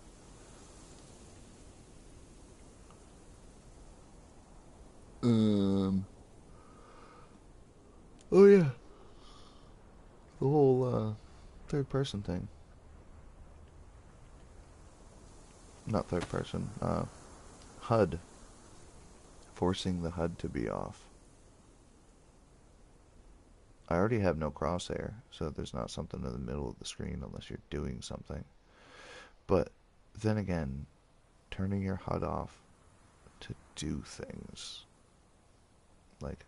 Um. Oh yeah, the whole third person thing. Not third person. HUD. Forcing the HUD to be off. I already have no crosshair, so there's not something in the middle of the screen unless you're doing something. But then again, turning your HUD off to do things. Like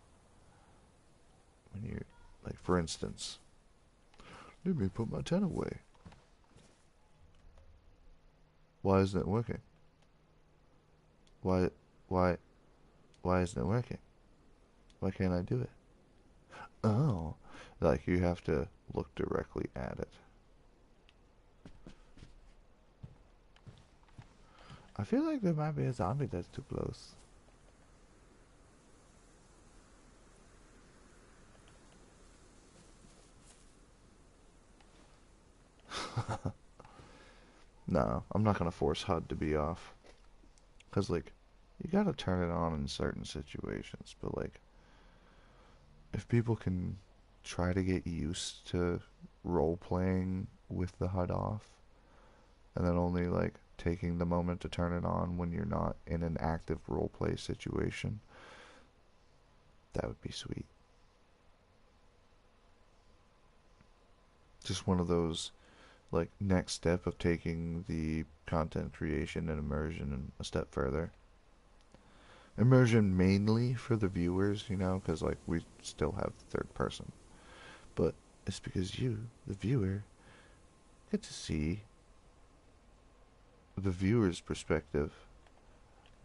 when you're, like for instance, let me put my tent away. Why isn't it working? Why, why, why isn't it working? Why can't I do it? Oh, like you have to look directly at it. I feel like there might be a zombie that's too close. No, I'm not gonna force HUD to be off. Cause like, you gotta turn it on in certain situations. But like, if people can try to get used to role playing with the HUD off, and then only like taking the moment to turn it on when you're not in an active role play situation, that would be sweet. Just one of those like next step of taking the content creation and immersion a step further. Immersion mainly for the viewers, you know, because like we still have third person, but it's because you, the viewer, get to see the viewer's perspective.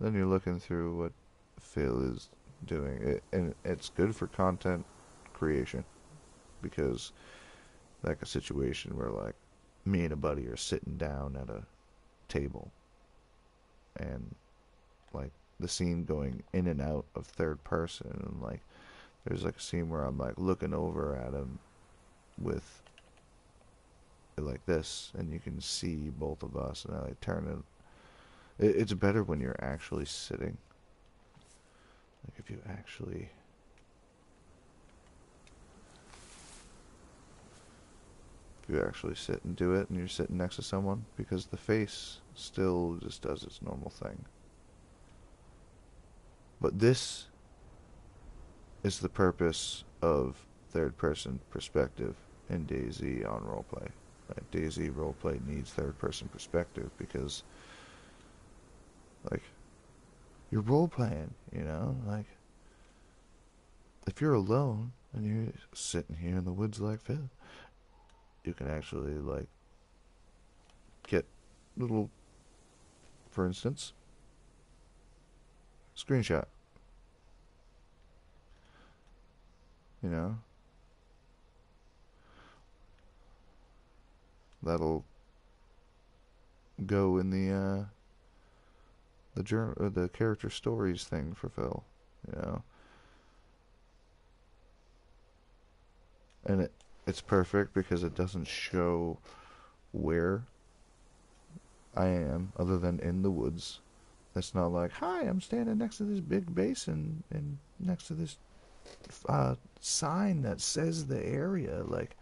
Then you're looking through what Phil is doing, and it's good for content creation because like a situation where like me and a buddy are sitting down at a table and like the scene going in and out of third person, and like there's like a scene where I'm like looking over at him with like this, and you can see both of us, and I like turn it's better when you're actually sitting, like if you actually sit and do it and you're sitting next to someone, because the face still just does its normal thing. But this is the purpose of third person perspective in DayZ on roleplay. Like DayZ roleplay needs third person perspective because like you're role playing, you know? Like if you're alone and you're sitting here in the woods like Phil, you can actually like get little, for instance, screenshot, you know? That'll go in the character stories thing for Phil, you know. And it's perfect because it doesn't show where I am other than in the woods. It's not like, hi, I'm standing next to this big basin and next to this sign that says the area. Like,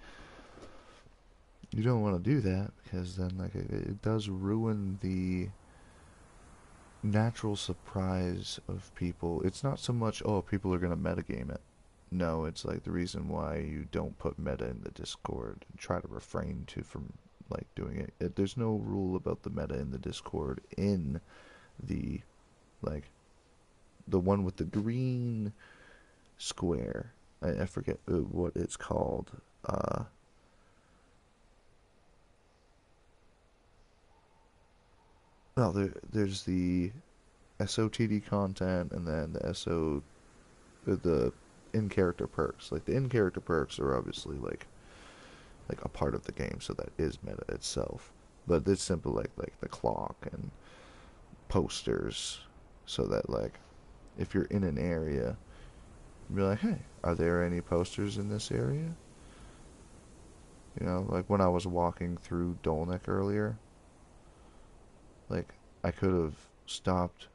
you don't want to do that because then like it does ruin the natural surprise of people. It's not so much, oh, people are going to metagame it. No, it's like the reason why you don't put meta in the Discord and try to refrain to from like doing it. There's no rule about the meta in the Discord in the like the one with the green square. I forget what it's called. Well, there's the SOTD content and then the in character perks. Like the in character perks are obviously like a part of the game, so that is meta itself. But it's simple like the clock and posters, so that like if you're in an area, be like, hey, are there any posters in this area? You know, like when I was walking through Dolnik earlier, like I could have stopped,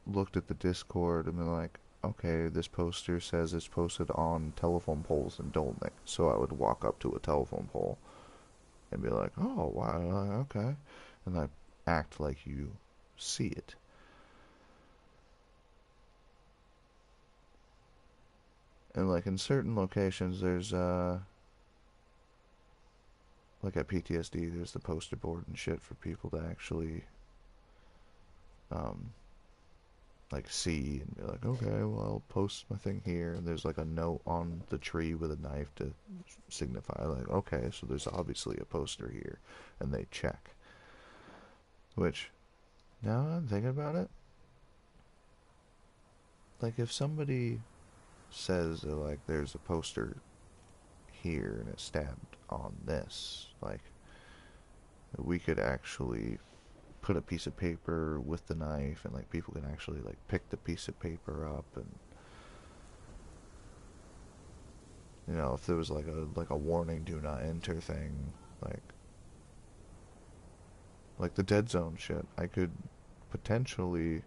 looked at the Discord, and been like, okay, this poster says it's posted on telephone poles in Dolnik. So I would walk up to a telephone pole and be like, oh, wow, okay. And I act like you see it. And like in certain locations, there's like at PTSD, there's the poster board and shit for people to actually um like see and be like, okay, well I'll post my thing here, and there's like a note on the tree with a knife to signify like, okay, so there's obviously a poster here, and they check. Which Now I'm thinking about it, like if somebody says that, like, there's a poster here and it's stabbed on this, like, we could actually put a piece of paper with the knife, and like people can actually like pick the piece of paper up, and if there was like a warning, do not enter thing, like like the dead zone shit, I could potentially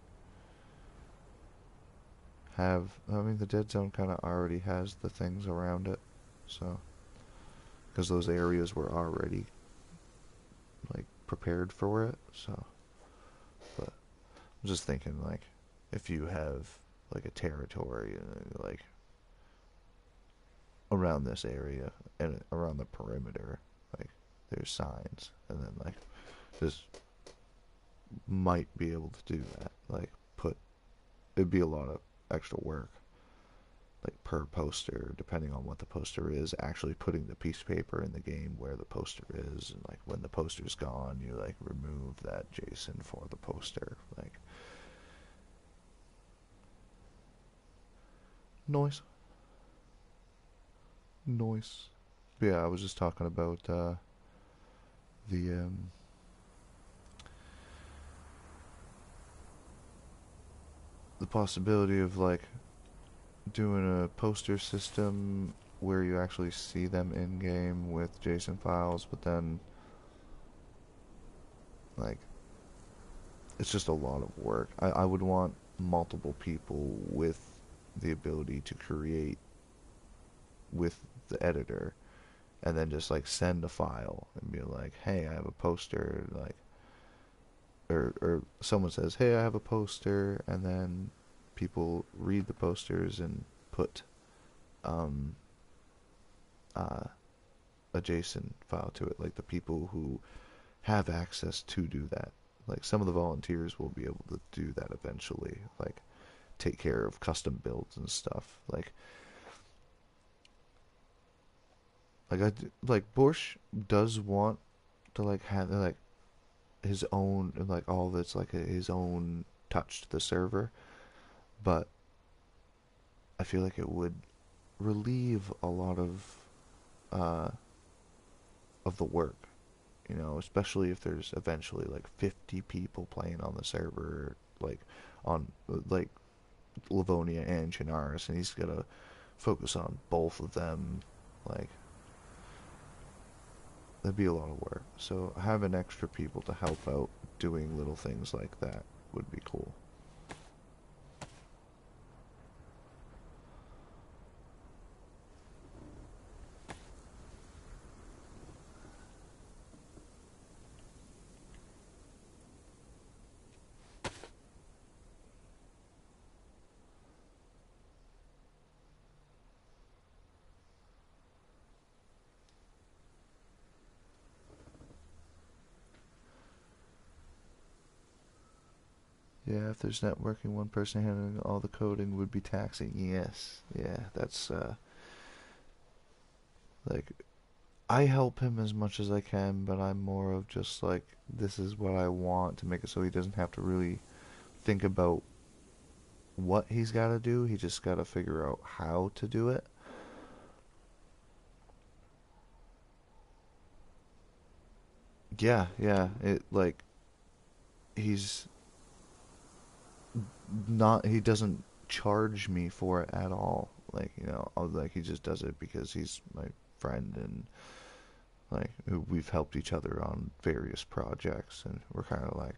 have. I mean, the dead zone kind of already has the things around it, so because those areas were already like prepared for it. So, but I'm just thinking, like, if you have like a territory, like around this area and around the perimeter, like there's signs, and then like this might be able to do that. Like, put it'd be a lot of extra work, like per poster, depending on what the poster is, actually putting the piece of paper in the game where the poster is, and like when the poster's gone, you like remove that JSON for the poster. Like, noise. Noise. But yeah, I was just talking about the the possibility of like doing a poster system where you actually see them in game with JSON files, but then like it's just a lot of work. I would want multiple people with the ability to create with the editor, and then just like send a file and be like, hey, I have a poster, like, or someone says, hey, I have a poster, and then people read the posters and put um, uh, a JSON file to it, like the people who have access to do that. Like, some of the volunteers will be able to do that eventually, like take care of custom builds and stuff. Like Borsch does want to like have like his own, like all of it's like his own touch to the server, but I feel like it would relieve a lot uh of the work, especially if there's eventually like 50 people playing on the server, like on like Livonia and Chinaris, and he's gonna focus on both of them. Like, that'd be a lot of work. So having extra people to help out doing little things like that would be cool. Yeah, if there's networking, one person handling all the coding would be taxing. Yes. Yeah, that's like, I help him as much as I can, but I'm more of just like, this is what I want to make it so he doesn't have to really think about what he's got to do. He just got to figure out how to do it. Yeah, yeah. It like he's he doesn't charge me for it at all. Like, like he just does it because he's my friend, and like we've helped each other on various projects, and we're kind of like,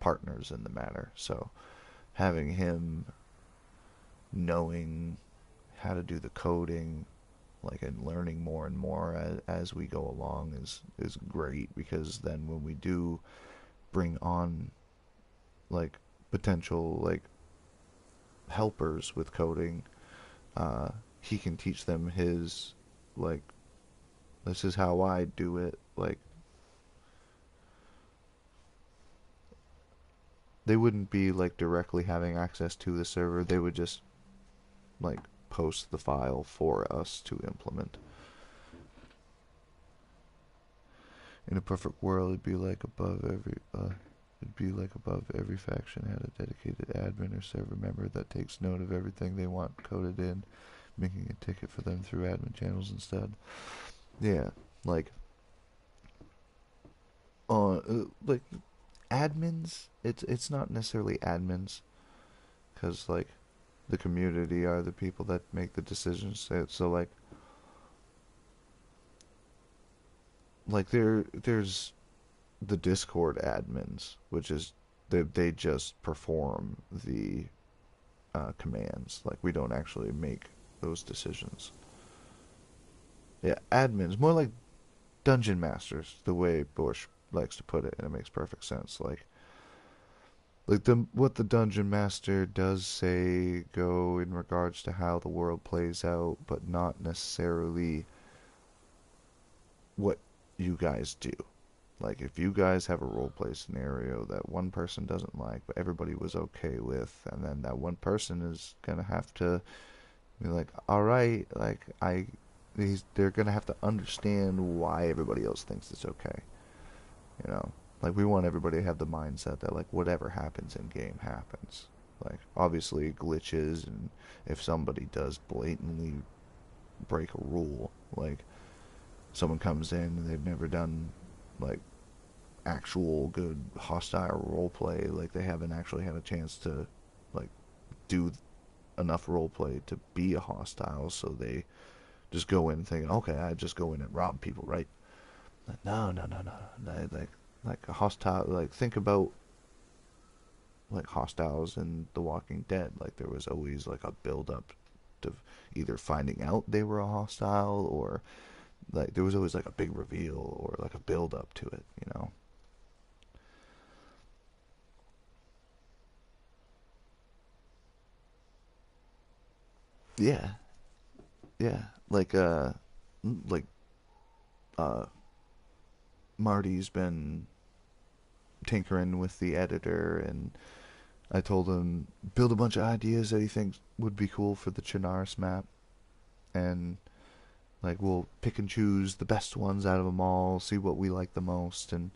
partners in the matter. So having him knowing how to do the coding, like, and learning more and more as we go along is great, because then when we do bring on like potential like helpers with coding, he can teach them his, like, this is how I do it. Like, they wouldn't be like directly having access to the server. They would just like post the file for us to implement. In a perfect world, it'd be like above every It'd be like above every faction had a dedicated admin or server member that takes note of everything they want coded in, making a ticket for them through admin channels instead. Yeah, like like admins. It's not necessarily admins, because like the community are the people that make the decisions. So like there's the Discord admins, which is they just perform the commands. Like we don't actually make those decisions. Yeah, admins, more like dungeon masters, the way Bush likes to put it, and it makes perfect sense. Like the what the dungeon master does say go in regards to how the world plays out, but not necessarily what you guys do. Like if you guys have a roleplay scenario that one person doesn't like, but everybody was okay with, and then that one person is gonna have to be like, all right, like they're gonna have to understand why everybody else thinks it's okay. You know, like we want everybody to have the mindset that like whatever happens in game happens. Like obviously glitches, and if somebody does blatantly break a rule, like someone comes in and they've never done like actual good hostile role play, like they haven't actually had a chance to like do enough role play to be a hostile, so they just go in thinking, okay, I just go in and rob people, right? Like, no, no, no, no, no. Like a hostile. Like think about like hostiles in The Walking Dead. Like there was always like a build up to either finding out they were a hostile, or like there was always like a big reveal or like a build up to it. You know. Yeah, yeah. Like uh, Marty's been tinkering with the editor, and I told him build a bunch of ideas that he thinks would be cool for the Chinaris map, and like we'll pick and choose the best ones out of them all, see what we like the most, and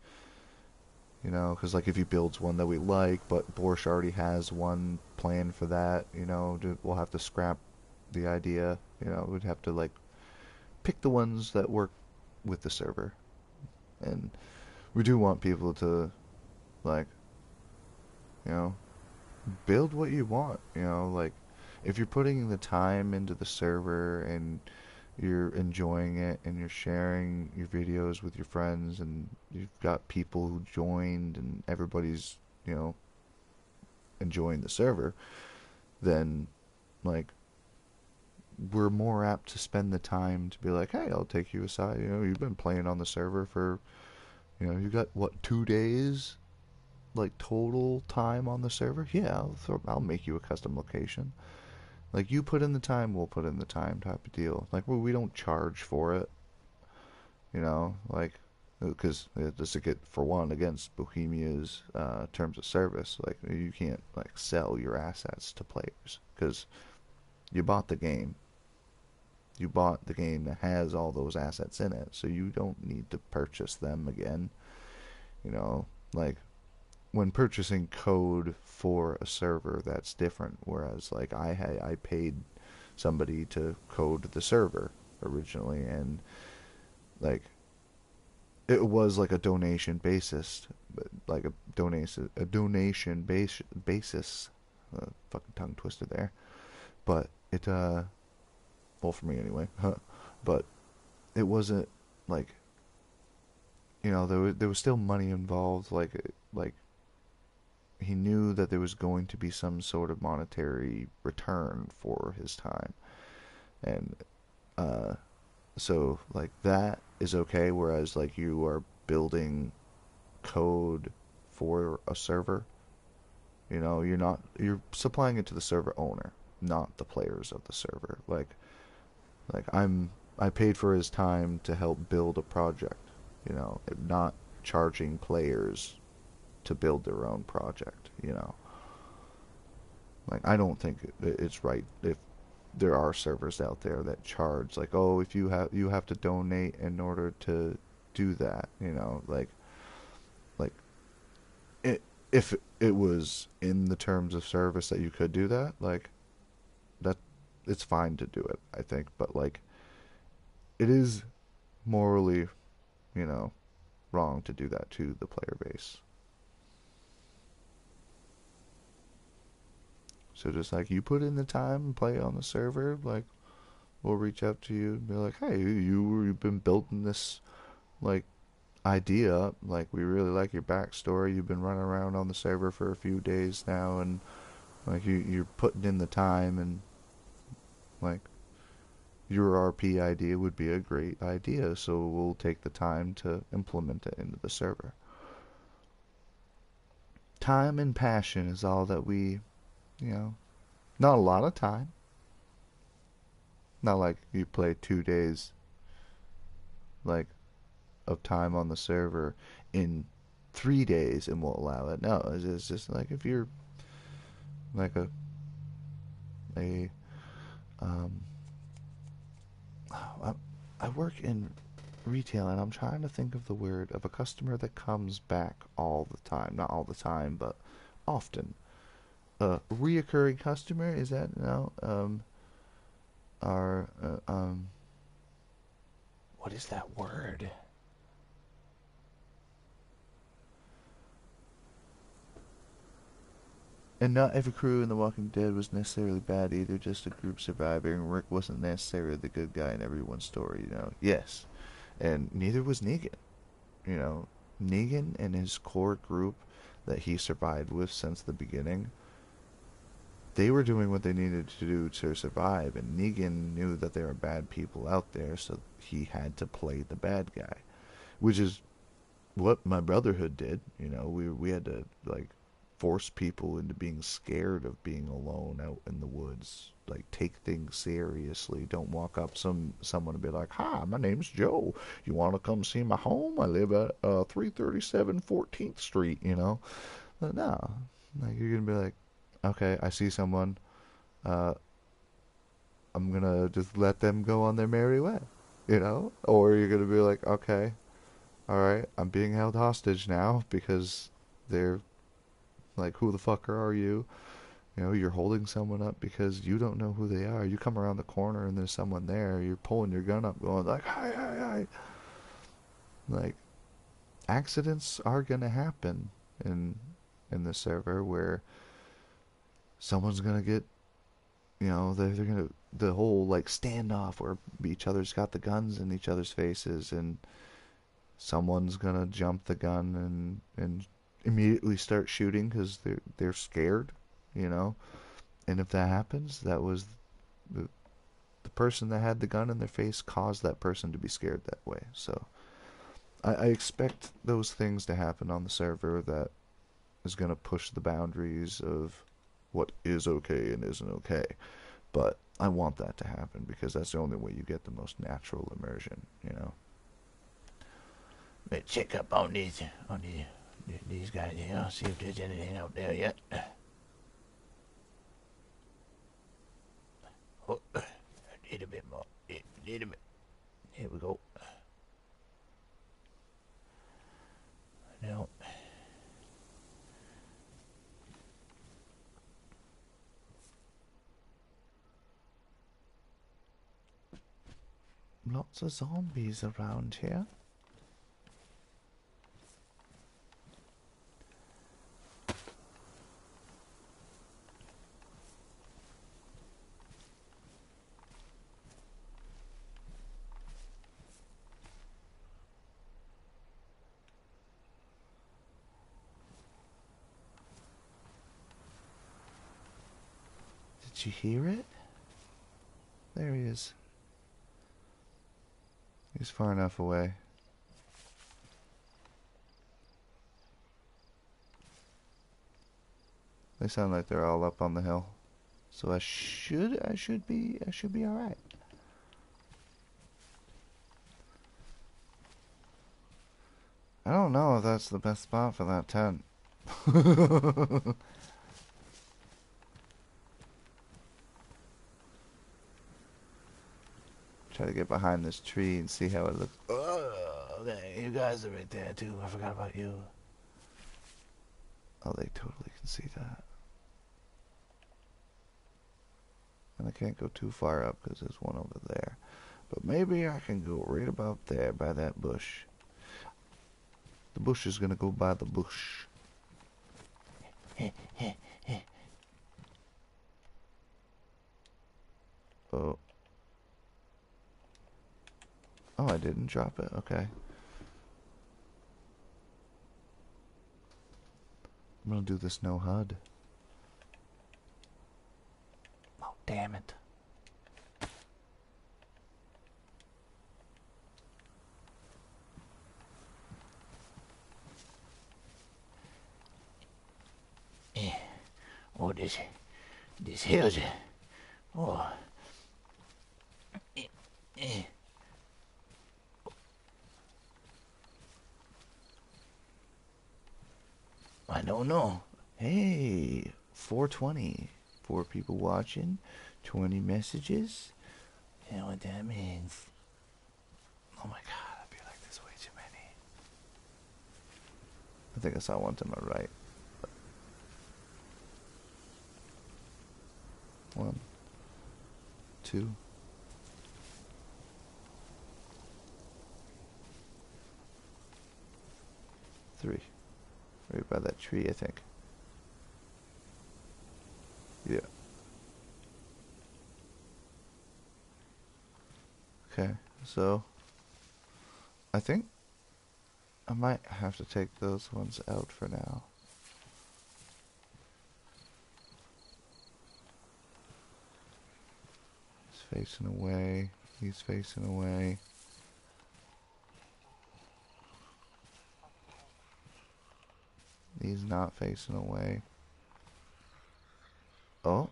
because like if he builds one that we like, but Borscht already has one planned for that, we'll have to scrap the idea. We'd have to like pick the ones that work with the server, and we do want people to like you know build what you want. Like if you're putting the time into the server and you're enjoying it and you're sharing your videos with your friends and you've got people who joined and everybody's, enjoying the server, then like we're more apt to spend the time to be like, hey, I'll take you aside. You've been playing on the server for, you got what, 2 days, like total time on the server? Yeah, I'll make you a custom location. Like you put in the time, we'll put in the time type of deal. Like we don't charge for it, like because just to get for one against Bohemia's terms of service, like you can't like sell your assets to players because you bought the game. You bought the game that has all those assets in it, so you don't need to purchase them again. Like when purchasing code for a server, that's different. Whereas like I paid somebody to code the server originally, and like it was like a donation basis, like a donation basis. Fucking tongue twister there, but it well for me anyway. But it wasn't like there was still money involved. Like he knew that there was going to be some sort of monetary return for his time, and uh, so like that is okay. Whereas like you are building code for a server, you're supplying it to the server owner, not the players of the server. I paid for his time to help build a project, not charging players to build their own project. Like I don't think it's right if there are servers out there that charge like, oh, if you have to donate in order to do that, like it. if it was in the terms of service that you could do that, like that, it's fine to do it, I think. But like, it is morally, you know, wrong to do that to the player base. So just like you put in the time and play on the server, like we'll reach out to you and be like, hey, you've been building this like idea up. Like we really like your backstory. You've been running around on the server for a few days now, and like you're putting in the time, and like your RP idea would be a great idea. So we'll take the time to implement it into the server. Time and passion is all that we, you know, not a lot of time. Not like you play 2 days like of time on the server in 3 days and won't allow it. No, it's just like if you're like a um I, I work in retail and I'm trying to think of the word of a customer that comes back all the time. Not all the time, but often. Reoccurring customer, is that no? Our What is that word? And not every crew in The Walking Dead was necessarily bad either, just a group surviving. Rick wasn't necessarily the good guy in everyone's story, you know. Yes. And neither was Negan. You know, Negan and his core group that he survived with since the beginning, they were doing what they needed to do to survive, and Negan knew that there were bad people out there, so he had to play the bad guy. Which is what my brotherhood did. You know, we had to like force people into being scared of being alone out in the woods. Like take things seriously. Don't walk up someone and be like, "Hi, my name's Joe. You want to come see my home? I live at 337 14th Street." You know, but no, like you're gonna be like, "Okay, I see someone. Uh, I'm gonna just let them go on their merry way." You know, or you're gonna be like, "Okay, all right, I'm being held hostage now because they're like, who the fuck are you?" You know, you're holding someone up because you don't know who they are. You come around the corner and there's someone there. You're pulling your gun up, going like, "Hi, hi, hi!" Like, accidents are gonna happen in the server where someone's gonna get, you know, they're gonna the whole like standoff where each other's got the guns in each other's faces, and someone's gonna jump the gun and immediately start shooting because they're scared, you know. And if that happens, that was the the person that had the gun in their face caused that person to be scared that way. So I expect those things to happen on the server that is gonna push the boundaries of what is okay and isn't okay. But I want that to happen because that's the only way you get the most natural immersion, you know. Let's check up on these guys here. See if there's anything out there yet. Oh, I need a bit more. Need a bit. Here we go. No. Lots of zombies around here. Did you hear it? There he is. He's far enough away. They sound like they're all up on the hill. So I should be alright. I don't know if that's the best spot for that tent. Try to get behind this tree and see how it looks. Oh, okay. You guys are right there too. I forgot about you. Oh, they totally can see that. And I can't go too far up because there's one over there. But maybe I can go right about there by that bush. The bush is gonna go by the bush. Oh. Oh, I didn't drop it. Okay. I'm gonna do this no HUD. Oh, damn it. Oh, this hill's... Oh. I don't know. Hey, 420. 4 people watching. 20 messages. You know what that means? Oh my god, I feel like there's way too many. I think I saw one to my right. 1, 2. Three. Right by that tree, I think. Yeah. Okay, so I think I might have to take those ones out for now. He's facing away. He's facing away. He's not facing away. Oh.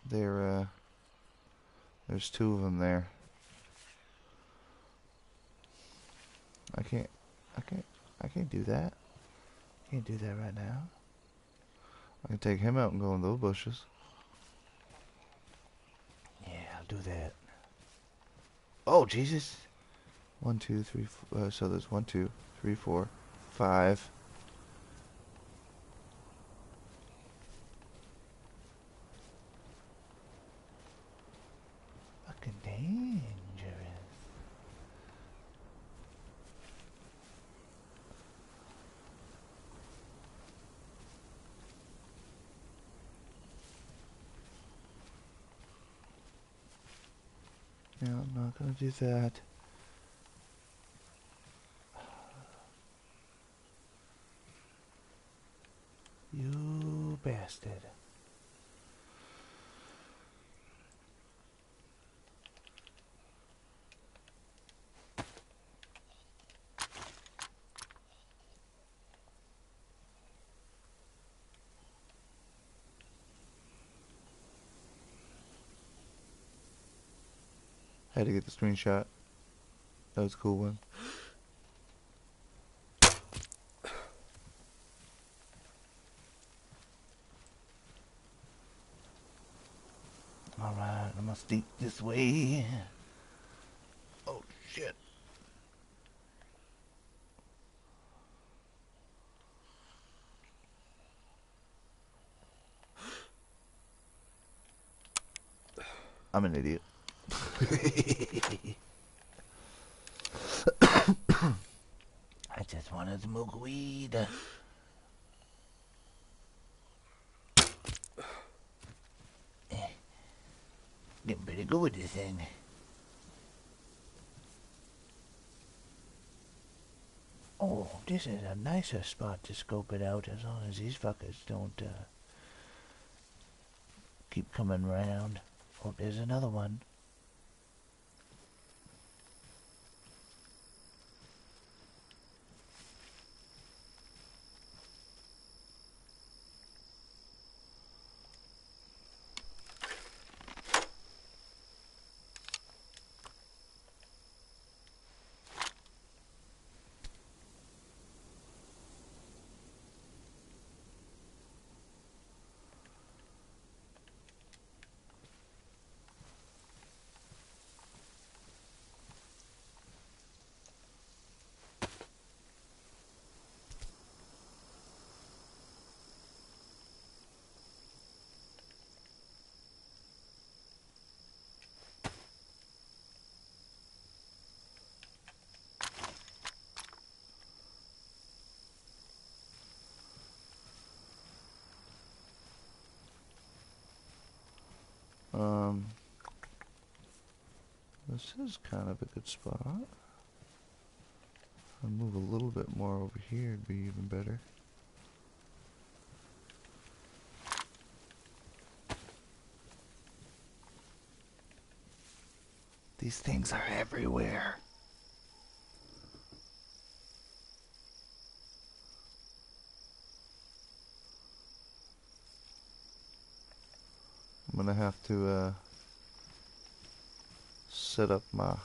There's 2 of them there. I can't do that. Can't do that right now. I can take him out and go in those bushes. Yeah, I'll do that. Oh, Jesus. 1, 2, 3, 4, so there's 1, 2, 3, 4, 5. Fucking dangerous. No, I'm not gonna do that. You bastard. Had to get the screenshot. That was a cool one. Alright, I'm gonna sneak this way. Oh, shit. I'm an idiot. I just wanna smoke weed. Getting pretty good with this thing. Oh, this is a nicer spot to scope it out as long as these fuckers don't keep coming round. Oh, there's another one. Um, this is kind of a good spot. I'll move a little bit more over here, it'd be even better. These things are everywhere. I'm gonna have to set up my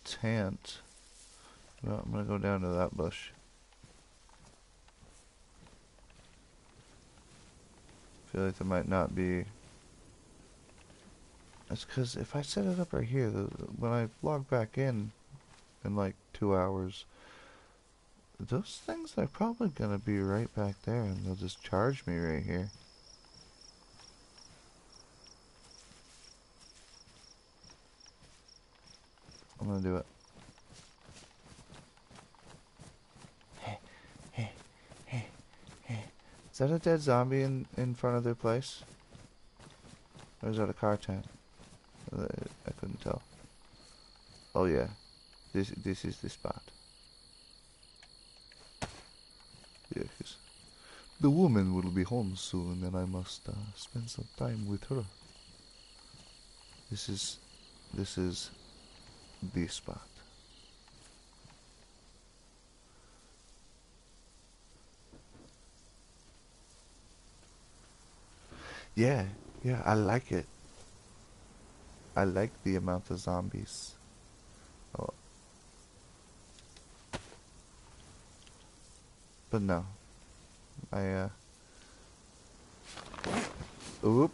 tent. No, I'm gonna go down to that bush. Feel like there might not be. That's because if I set it up right here, when I log back in like 2 hours, those things are probably gonna be right back there, and they'll just charge me right here. I'm gonna do it. Is that a dead zombie in front of their place? Or is that a car tent? I couldn't tell. Oh yeah, this is the spot. Yeah, 'cause the woman will be home soon, and I must spend some time with her. This is the spot. Yeah, yeah, I like it. I like the amount of zombies. Oh, but no, I oop.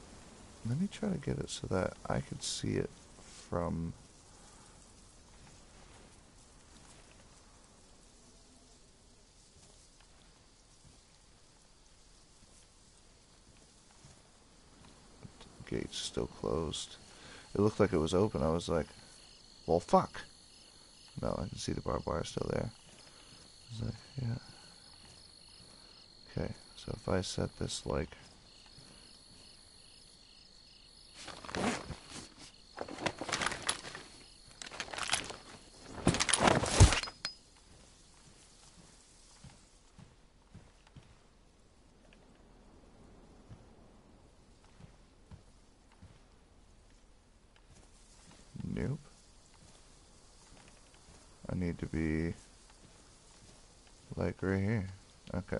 Let me try to get it so that I could see it from. Gate's still closed. It looked like it was open. I was like, well, fuck. No, I can see the barbed wire still there. I was like, yeah. Okay, so if I set this like. Nope. I need to be like right here. Okay.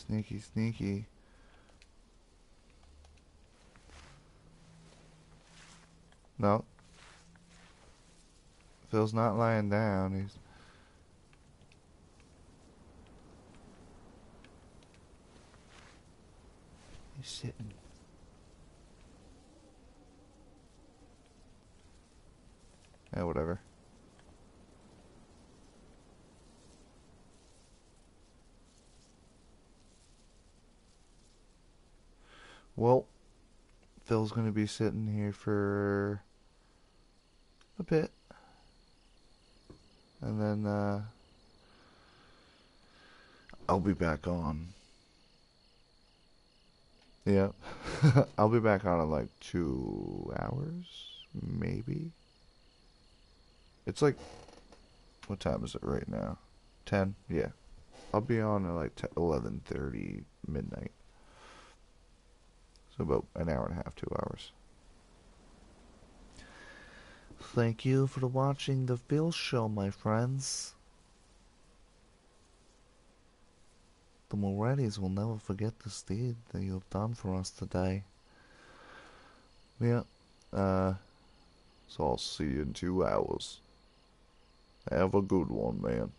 Sneaky, sneaky. No. Phil's not lying down. He's sitting. Yeah, whatever. Well, Phil's gonna be sitting here for a bit. And then, I'll be back on. Yeah. I'll be back on in like 2 hours, maybe. It's like, what time is it right now? 10? Yeah. I'll be on at like 11:30 midnight. So about an hour and a half, 2 hours. Thank you for watching the Phil Show, my friends. The Morettis will never forget this deed that you have done for us today. Yeah, so I'll see you in 2 hours. Have a good one, man.